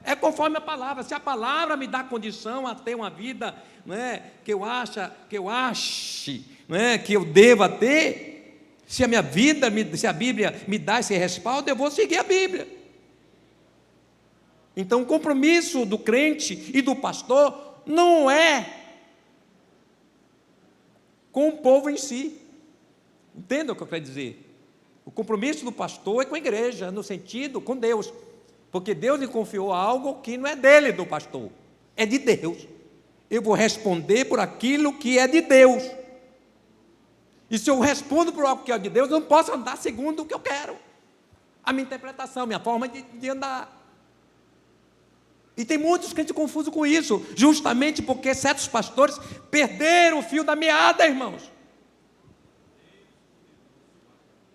É conforme a palavra. Se a palavra me dá condição a ter uma vida, não é, que eu ache, não é, que eu deva ter, se a minha vida, se a Bíblia me dá esse respaldo, eu vou seguir a Bíblia. Então o compromisso do crente e do pastor não é com o povo em si. Entenda o que eu quero dizer? O compromisso do pastor é com a igreja, no sentido com Deus. Porque Deus lhe confiou algo que não é dele, do pastor, é de Deus. Eu vou responder por aquilo que é de Deus. E se eu respondo por algo que é de Deus, eu não posso andar segundo o que eu quero. A minha interpretação, minha forma de andar. E tem muitos crentes confusos com isso, justamente porque certos pastores perderam o fio da meada, irmãos.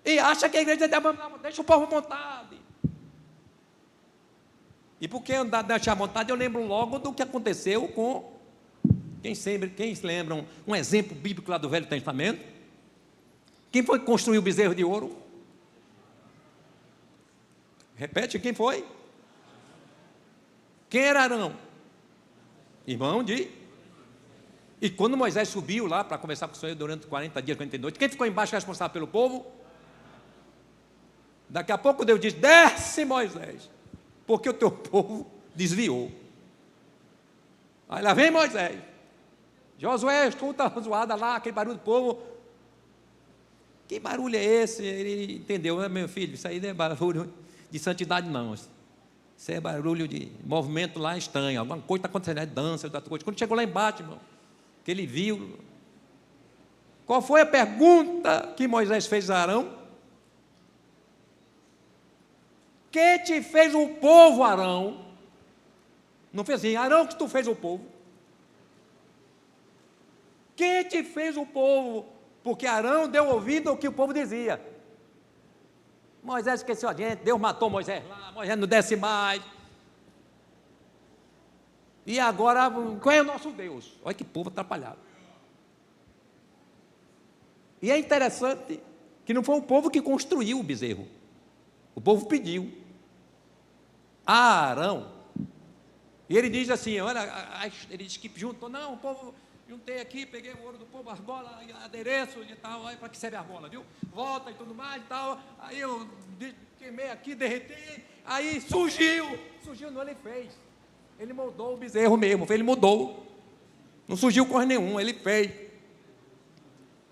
E acha que a igreja deixa o povo à vontade. E porque andar deixar à vontade, eu lembro logo do que aconteceu com, quem se lembra, um exemplo bíblico lá do Velho Testamento? Quem foi que construiu o bezerro de ouro? Repete, quem foi? Quem era Arão? Irmão de... E quando Moisés subiu lá para conversar com o Senhor durante 40 dias, 40 noites, quem ficou embaixo responsável pelo povo? Daqui a pouco Deus diz, desce Moisés, porque o teu povo desviou. Aí lá vem Moisés. Josué, escuta a zoada lá, aquele barulho do povo. Que barulho é esse? Ele entendeu, né, meu filho? Isso aí não é barulho de santidade, não. Isso é barulho de movimento lá estranho. Alguma coisa está acontecendo, é dança, outra coisa. Quando chegou lá embaixo, irmão, que ele viu. Qual foi a pergunta que Moisés fez a Arão? Que te fez o povo, Arão, Não fez assim, Arão, que tu fez o povo? Quem te fez o povo? Porque Arão deu ouvido ao que o povo dizia. Moisés esqueceu a gente, Deus matou Moisés lá, Moisés não desce mais. E agora, qual é o nosso Deus? Olha que povo atrapalhado. E é interessante que não foi o povo que construiu o bezerro. O povo pediu a Arão. E ele diz assim, olha, ele diz que juntou, não, o povo, juntei aqui, peguei o ouro do povo, argola, adereço e tal, aí para que serve a argola, viu? Volta e tudo mais e tal. Aí eu queimei aqui, derreti, aí surgiu, não, ele fez. Ele mudou o bezerro mesmo, ele mudou. Não surgiu coisa nenhuma, ele fez.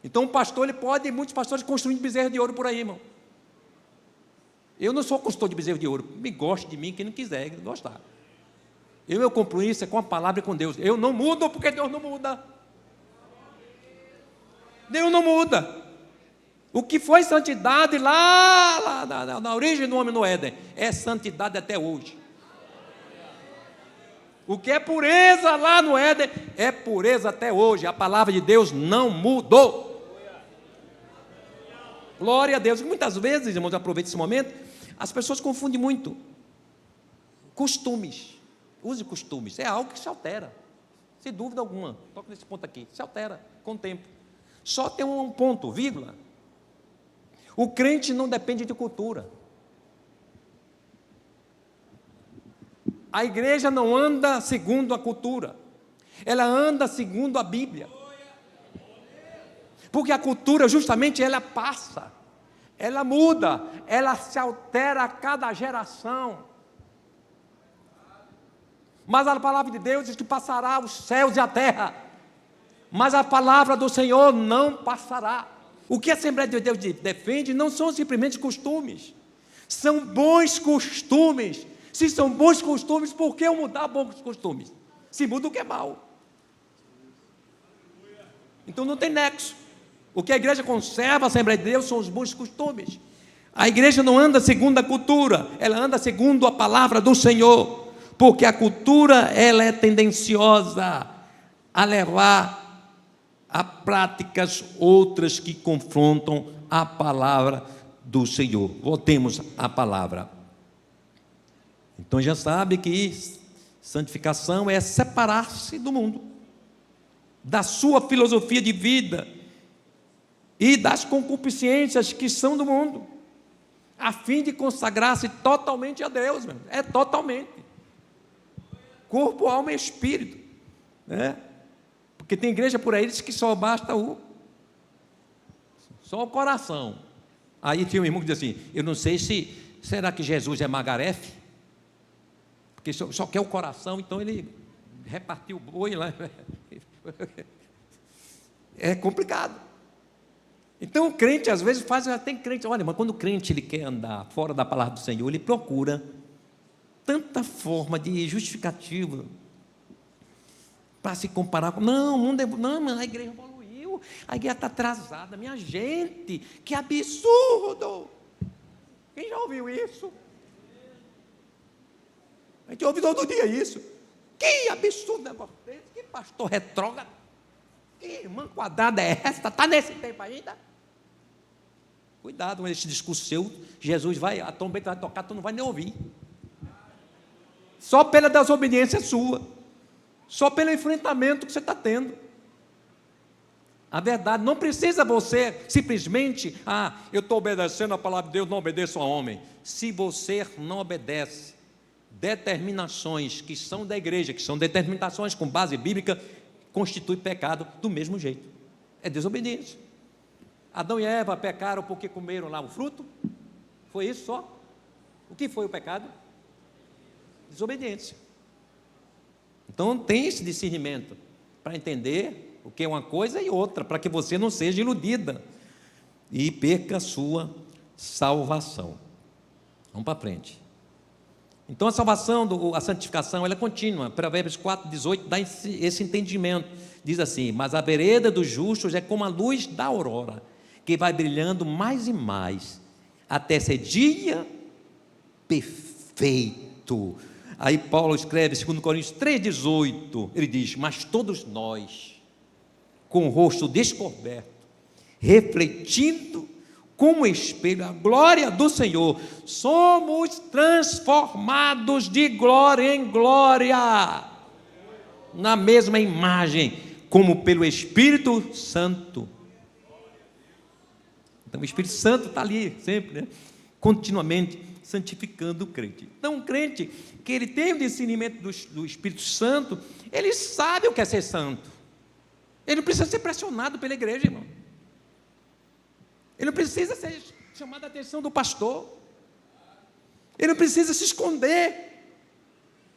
Então o pastor, ele pode, muitos pastores construindo bezerro de ouro por aí, irmão. Eu não sou construtor de bezerro de ouro, me goste de mim, quem não quiser, gostar. Eu compromisso é com a palavra e com Deus. Eu não mudo porque Deus não muda. Deus não muda. O que foi santidade lá na origem do homem no Éden, é santidade até hoje. O que é pureza lá no Éden, é pureza até hoje. A palavra de Deus não mudou. Glória a Deus. Muitas vezes, irmãos, aproveite esse momento, as pessoas confundem muito costumes. Use costumes, é algo que se altera, sem dúvida alguma. Toca nesse ponto aqui, se altera com o tempo. Só tem um ponto, vírgula. O crente não depende de cultura. A igreja não anda segundo a cultura, ela anda segundo a Bíblia. Porque a cultura, justamente, ela passa, ela muda, ela se altera a cada geração. Mas a palavra de Deus diz que passará os céus e a terra, mas a palavra do Senhor não passará. O que a Assembleia de Deus defende não são simplesmente costumes, são bons costumes. Se são bons costumes, por que eu mudar bons costumes? Se muda o que é mal. Então não tem nexo. O que a igreja conserva, a Assembleia de Deus, são os bons costumes. A igreja não anda segundo a cultura, ela anda segundo a palavra do Senhor. Porque a cultura, ela é tendenciosa a levar a práticas outras que confrontam a palavra do Senhor. Voltemos à palavra. Então já sabe que santificação é separar-se do mundo, da sua filosofia de vida e das concupiscências que são do mundo, a fim de consagrar-se totalmente a Deus, meu. É totalmente. Corpo, alma e espírito, né? Porque tem igreja por aí que só basta só o coração. Aí tinha um irmão que diz assim, eu não sei será que Jesus é magarefe? Porque só quer o coração, então ele repartiu o boi lá. É complicado. Então o crente às vezes tem crente, olha, mas quando o crente ele quer andar fora da palavra do Senhor, ele procura tanta forma de justificativa para se comparar com, não, mas a igreja evoluiu, a igreja está atrasada, minha gente, que absurdo! Quem já ouviu isso? A gente ouve todo dia isso. Que absurdo negócio desse, que pastor retrógrado, que irmã quadrada é essa, está nesse tempo ainda? Cuidado com esse discurso seu, Jesus vai, a trombeta vai tocar, tu não vai nem ouvir. Só pela desobediência sua, só pelo enfrentamento que você está tendo. A verdade, não precisa você simplesmente, eu estou obedecendo a palavra de Deus, não obedeço a homem. Se você não obedece determinações que são da igreja, que são determinações com base bíblica, constitui pecado do mesmo jeito. É desobediência. Adão e Eva pecaram porque comeram lá o fruto? Foi isso só? O que foi o pecado? Desobediência. Então tem esse discernimento para entender o que é uma coisa e outra, para que você não seja iludida e perca a sua salvação. Vamos para frente. Então a salvação, a santificação, ela é contínua. Provérbios 4,18 dá esse entendimento. Diz assim, mas a vereda dos justos é como a luz da aurora, que vai brilhando mais e mais, até ser dia perfeito. Aí Paulo escreve, 2 Coríntios 3,18, ele diz: mas todos nós, com o rosto descoberto, refletindo como espelho a glória do Senhor, somos transformados de glória em glória, na mesma imagem, como pelo Espírito Santo. Então o Espírito Santo está ali sempre, né? Continuamente santificando o crente. Então o crente que ele tem o discernimento do Espírito Santo, ele sabe o que é ser santo. Ele não precisa ser pressionado pela igreja, irmão. Ele não precisa ser chamado a atenção do pastor. Ele não precisa se esconder,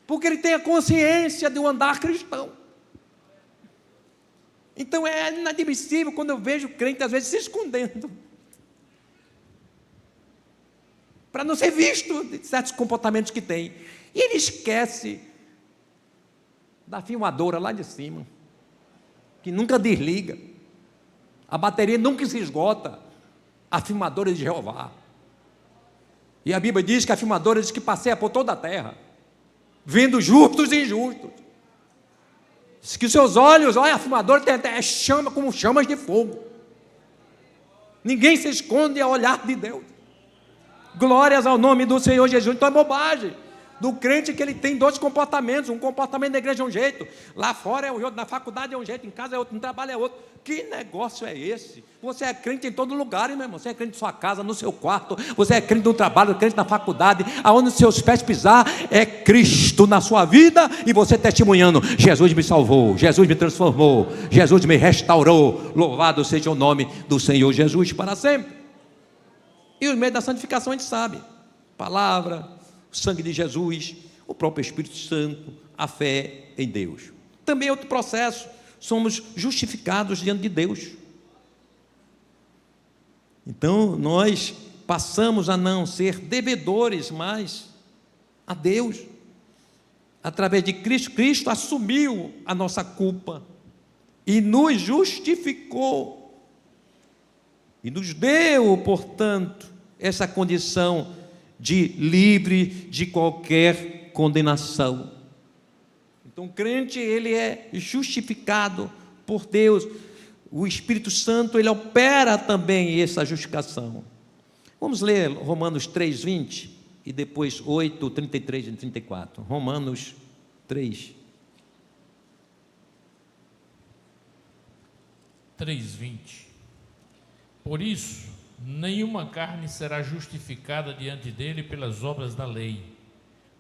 porque ele tem a consciência de um andar cristão. Então é inadmissível quando eu vejo crente às vezes se escondendo, para não ser visto de certos comportamentos que tem. E ele esquece da filmadora lá de cima, que nunca desliga, a bateria nunca se esgota, a filmadora de Jeová. E a Bíblia diz que a filmadora diz que passeia por toda a terra, vendo justos e injustos. Diz que seus olhos, olha, a filmadora tem até chama como chamas de fogo. Ninguém se esconde ao olhar de Deus. Glórias ao nome do Senhor Jesus. Então é bobagem do crente que ele tem dois comportamentos. Um comportamento na igreja é um jeito, lá fora é um jeito, na faculdade é um jeito, em casa é outro, no trabalho é outro. Que negócio é esse? Você é crente em todo lugar, hein, meu irmão? Você é crente em sua casa, no seu quarto, você é crente no trabalho, crente na faculdade, aonde os seus pés pisar é Cristo na sua vida, e você testemunhando: Jesus me salvou, Jesus me transformou, Jesus me restaurou, louvado seja o nome do Senhor Jesus para sempre. E os meios da santificação a gente sabe: palavra, o sangue de Jesus, o próprio Espírito Santo, a fé em Deus. Também é outro processo, somos justificados diante de Deus. Então nós passamos a não ser devedores mais a Deus, através de Cristo. Cristo assumiu a nossa culpa e nos justificou, e nos deu, portanto, essa condição de livre de qualquer condenação. Então o crente, ele é justificado por Deus. O Espírito Santo, ele opera também essa justificação. Vamos ler Romanos 3:20 e depois 8:33 e 34. Romanos 3. 3:20. Por isso, nenhuma carne será justificada diante dele pelas obras da lei,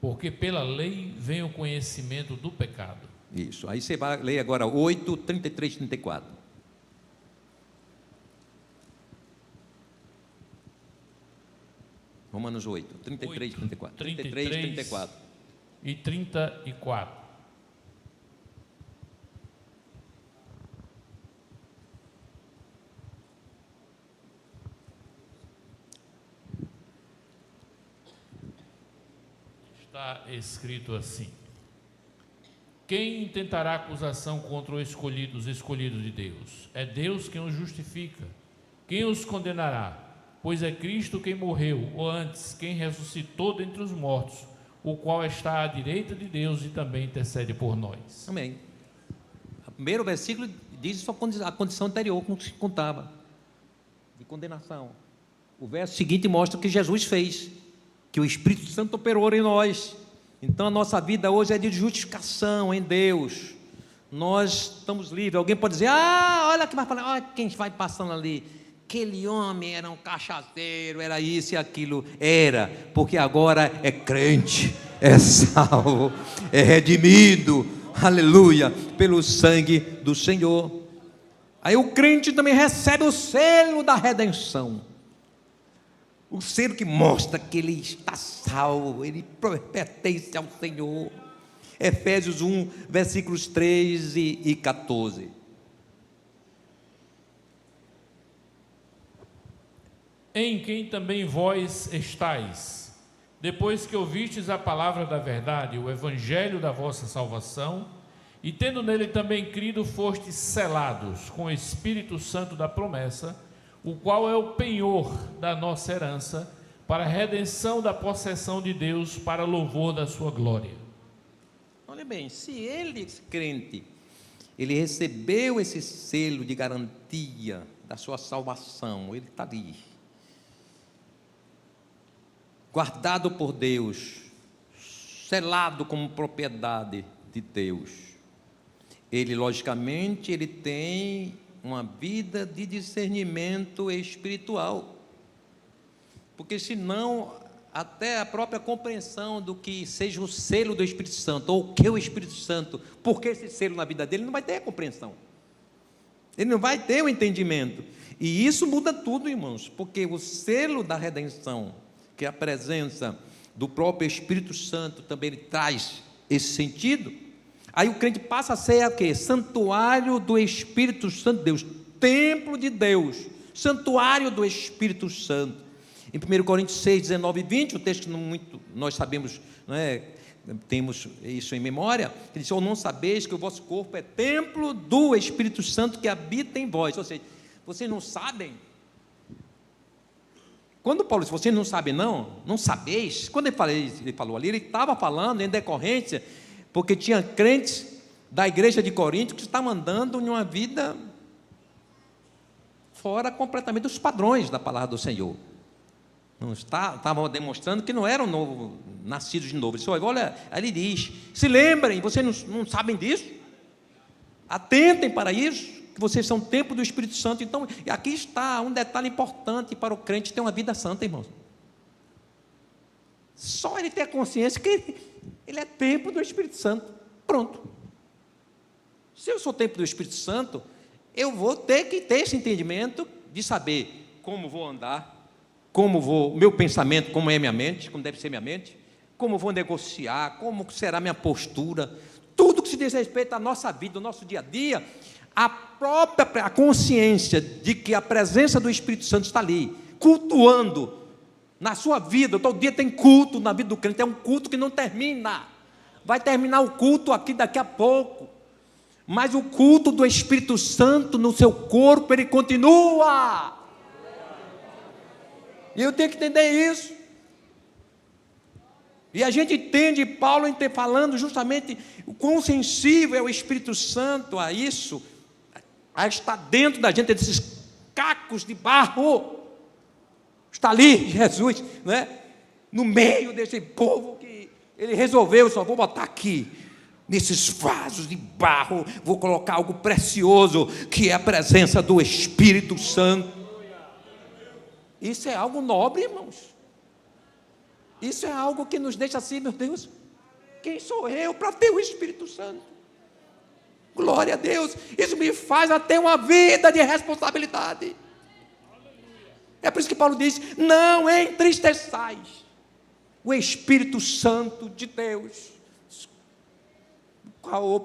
porque pela lei vem o conhecimento do pecado. Isso, aí você vai ler agora 8:33 e 34. Romanos 8, 33 e 34. 33 e 34. E 34. Está escrito assim: quem intentará acusação contra os escolhidos de Deus? É Deus quem os justifica. Quem os condenará? Pois é Cristo quem morreu, ou antes, quem ressuscitou dentre os mortos, o qual está à direita de Deus e também intercede por nós. Amém. O primeiro versículo diz a condição anterior como se contava, de condenação. O verso seguinte mostra o que Jesus fez, que o Espírito Santo operou em nós. Então a nossa vida hoje é de justificação em Deus. Nós estamos livres. Alguém pode dizer: olha que vai falar, olha quem vai passando ali, aquele homem era um cachaceiro, era isso e aquilo. Era, porque agora é crente, é salvo, é redimido, aleluia, pelo sangue do Senhor. Aí o crente também recebe o selo da redenção, o selo que mostra que ele está salvo, ele pertence ao Senhor. Efésios 1, versículos 13 e 14. Em quem também vós estáis, depois que ouvistes a palavra da verdade, o evangelho da vossa salvação, e tendo nele também crido, fostes selados com o Espírito Santo da promessa, o qual é o penhor da nossa herança, para a redenção da possessão de Deus, para louvor da sua glória. Olha bem, se ele, esse crente, ele recebeu esse selo de garantia da sua salvação, ele está ali, guardado por Deus, selado como propriedade de Deus. Ele, logicamente, ele tem uma vida de discernimento espiritual, porque senão até a própria compreensão do que seja o selo do Espírito Santo, ou o que é o Espírito Santo, por que esse selo na vida dele, não vai ter a compreensão, ele não vai ter o entendimento, e isso muda tudo, irmãos, porque o selo da redenção, que é a presença do próprio Espírito Santo, também ele traz esse sentido. Aí o crente passa a ser o quê? Santuário do Espírito Santo de Deus, templo de Deus, santuário do Espírito Santo. Em 1 Coríntios 6, 19 e 20, o texto que muito nós sabemos, não é? Temos isso em memória, ele diz: ou não sabeis que o vosso corpo é templo do Espírito Santo que habita em vós. Ou seja, vocês não sabem. Quando Paulo disse, vocês não sabem não sabeis, quando ele falou ali, ele estava falando em decorrência, porque tinha crentes da igreja de Corinto que estavam andando em uma vida fora completamente dos padrões da palavra do Senhor. Não estavam demonstrando que não eram nascidos de novo. Ele disse, olha, aí ele diz, se lembrem, vocês não sabem disso? Atentem para isso, que vocês são templo do Espírito Santo. Então, aqui está um detalhe importante para o crente ter uma vida santa, irmãos. Só ele ter a consciência que ele é templo do Espírito Santo. Pronto. Se eu sou templo do Espírito Santo, eu vou ter que ter esse entendimento de saber como vou andar, meu pensamento, como é minha mente, como deve ser minha mente, como vou negociar, como será minha postura, tudo que se diz respeito à nossa vida, ao nosso dia a dia, a consciência de que a presença do Espírito Santo está ali, cultuando na sua vida. Todo dia tem culto na vida do crente, é um culto que não termina, vai terminar o culto aqui daqui a pouco, mas o culto do Espírito Santo no seu corpo, ele continua. E eu tenho que entender isso. E a gente entende Paulo falando justamente o quão sensível é o Espírito Santo a isso, a estar dentro da gente, desses cacos de barro. Está ali Jesus, né? No meio desse povo que ele resolveu, só vou botar aqui, nesses vasos de barro, vou colocar algo precioso, que é a presença do Espírito Santo. Isso é algo nobre, irmãos. Isso é algo que nos deixa assim, meu Deus, quem sou eu para ter o Espírito Santo? Glória a Deus. Isso me faz a ter uma vida de responsabilidade. É por isso que Paulo diz, não entristeçais o Espírito Santo de Deus,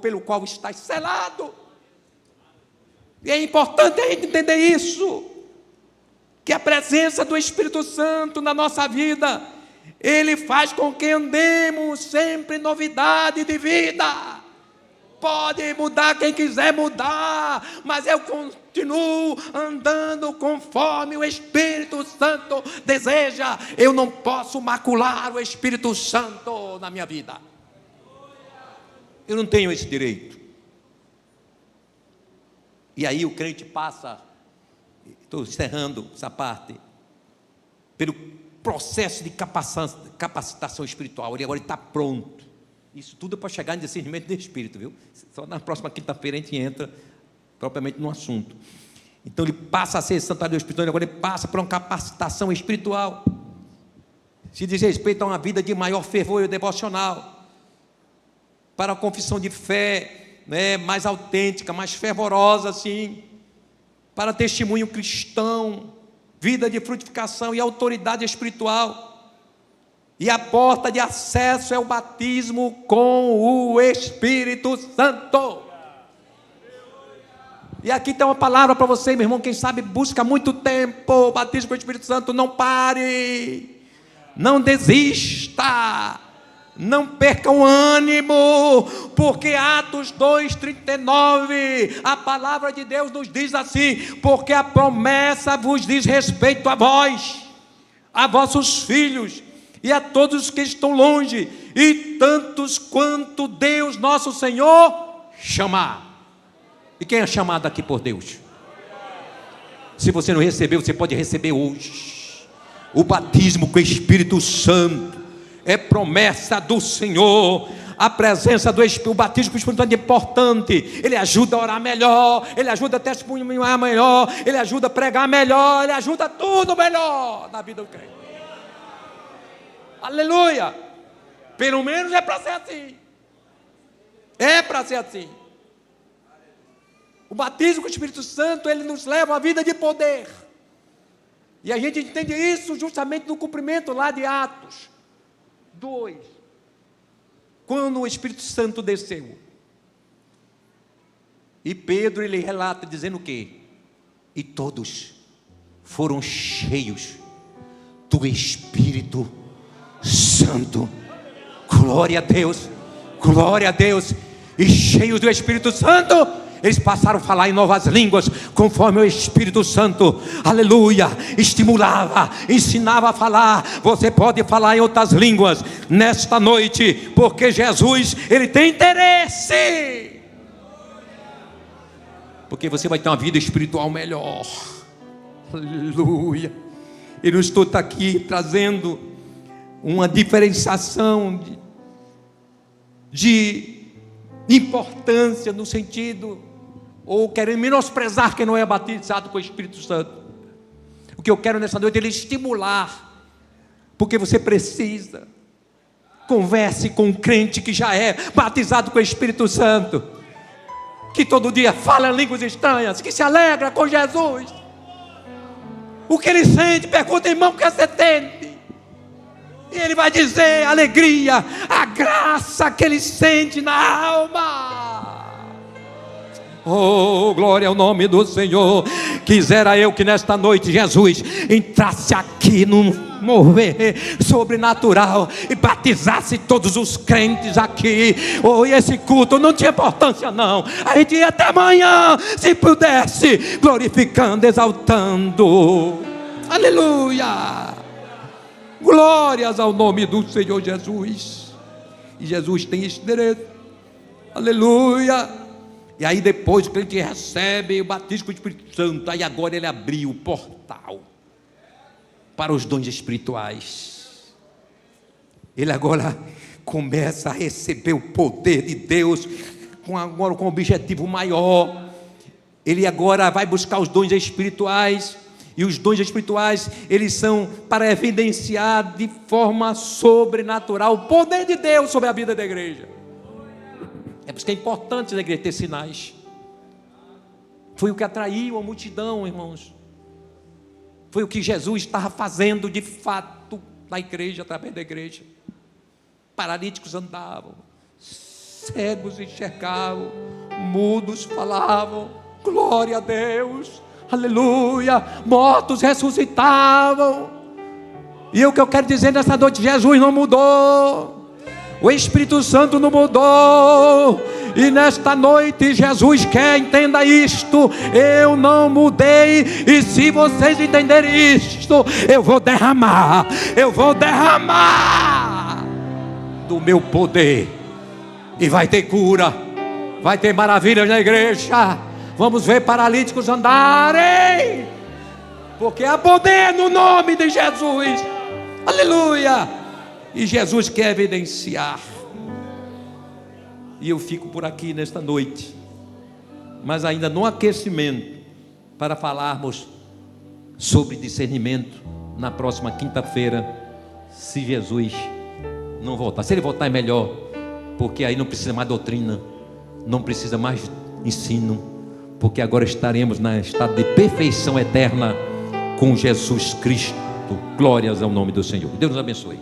pelo qual estáis selado. E é importante a gente entender isso, que a presença do Espírito Santo na nossa vida, ele faz com que andemos sempre em novidade de vida. Pode mudar quem quiser mudar, mas eu continuo andando conforme o Espírito Santo deseja. Eu não posso macular o Espírito Santo na minha vida. Eu não tenho esse direito. E aí o crente passa, estou encerrando essa parte, pelo processo de capacitação espiritual. Ele agora está pronto. Isso tudo é para chegar em discernimento de espírito, viu? Só na próxima quinta-feira a gente entra propriamente no assunto. Então ele passa a ser santuário espiritual, agora ele passa por uma capacitação espiritual. Se diz respeito a uma vida de maior fervor e devocional, para a confissão de fé, né, mais autêntica, mais fervorosa, assim, para testemunho cristão, vida de frutificação e autoridade espiritual. E a porta de acesso é o batismo com o Espírito Santo. E aqui tem uma palavra para você, meu irmão, quem sabe busca há muito tempo o batismo com o Espírito Santo. Não pare, não desista, não perca o ânimo, porque Atos 2:39, a palavra de Deus nos diz assim, porque a promessa vos diz respeito a vós, a vossos filhos, e a todos os que estão longe, e tantos quanto Deus nosso Senhor chamar. E quem é chamado aqui por Deus? Se você não recebeu, você pode receber hoje. O batismo com o Espírito Santo é promessa do Senhor. A presença do Espírito, o batismo com o Espírito Santo é importante. Ele ajuda a orar melhor, ele ajuda a testemunhar melhor, ele ajuda a pregar melhor, ele ajuda tudo melhor na vida do crente. Aleluia! Pelo menos é para ser assim. É para ser assim. O batismo com o Espírito Santo, ele nos leva à vida de poder. E a gente entende isso justamente no cumprimento lá de Atos 2. Quando o Espírito Santo desceu. E Pedro, ele relata dizendo o quê? E todos foram cheios do Espírito Santo. Glória a Deus, glória a Deus. E cheios do Espírito Santo, eles passaram a falar em novas línguas, conforme o Espírito Santo, aleluia, estimulava, ensinava a falar. Você pode falar em outras línguas nesta noite, porque Jesus, ele tem interesse, porque você vai ter uma vida espiritual melhor. Aleluia. E não estou aqui trazendo uma diferenciação de importância no sentido, ou querendo menosprezar quem não é batizado com o Espírito Santo. O que eu quero nessa noite é lhe estimular, porque você precisa. Converse com um crente que já é batizado com o Espírito Santo, que todo dia fala em línguas estranhas, que se alegra com Jesus. O que ele sente, pergunta, irmão, o que você sente? E ele vai dizer: alegria, a graça que ele sente na alma. Oh, glória ao nome do Senhor. Quisera eu que nesta noite Jesus entrasse aqui num mover sobrenatural e batizasse todos os crentes aqui. Oh, e esse culto não tinha importância não, a gente ia até amanhã, se pudesse, glorificando, exaltando. Aleluia. Glórias ao nome do Senhor Jesus. E Jesus tem esse direito. Aleluia. E aí depois o crente recebe o batismo com o Espírito Santo. Aí agora ele abriu o portal para os dons espirituais. Ele agora começa a receber o poder de Deus agora com um objetivo maior. Ele agora vai buscar os dons espirituais. E os dons espirituais, eles são para evidenciar de forma sobrenatural o poder de Deus sobre a vida da igreja. É por isso que é importante a igreja ter sinais. Foi o que atraiu a multidão, irmãos. Foi o que Jesus estava fazendo de fato na igreja, através da igreja. Paralíticos andavam, cegos enxergavam, mudos falavam. Glória a Deus. Aleluia, mortos ressuscitavam. E o que eu quero dizer nessa noite, Jesus não mudou, o Espírito Santo não mudou. E nesta noite Jesus quer, entenda isto, eu não mudei. E se vocês entenderem isto, eu vou derramar do meu poder. E vai ter cura, vai ter maravilhas na igreja. Vamos ver paralíticos andarem, porque há poder no nome de Jesus. Aleluia. E Jesus quer evidenciar. E eu fico por aqui nesta noite, mas ainda no aquecimento, para falarmos sobre discernimento na próxima quinta-feira, se Jesus não voltar. Se ele voltar é melhor, porque aí não precisa mais doutrina, não precisa mais ensino, porque agora estaremos na estado de perfeição eterna com Jesus Cristo. Glórias ao nome do Senhor. Deus nos abençoe.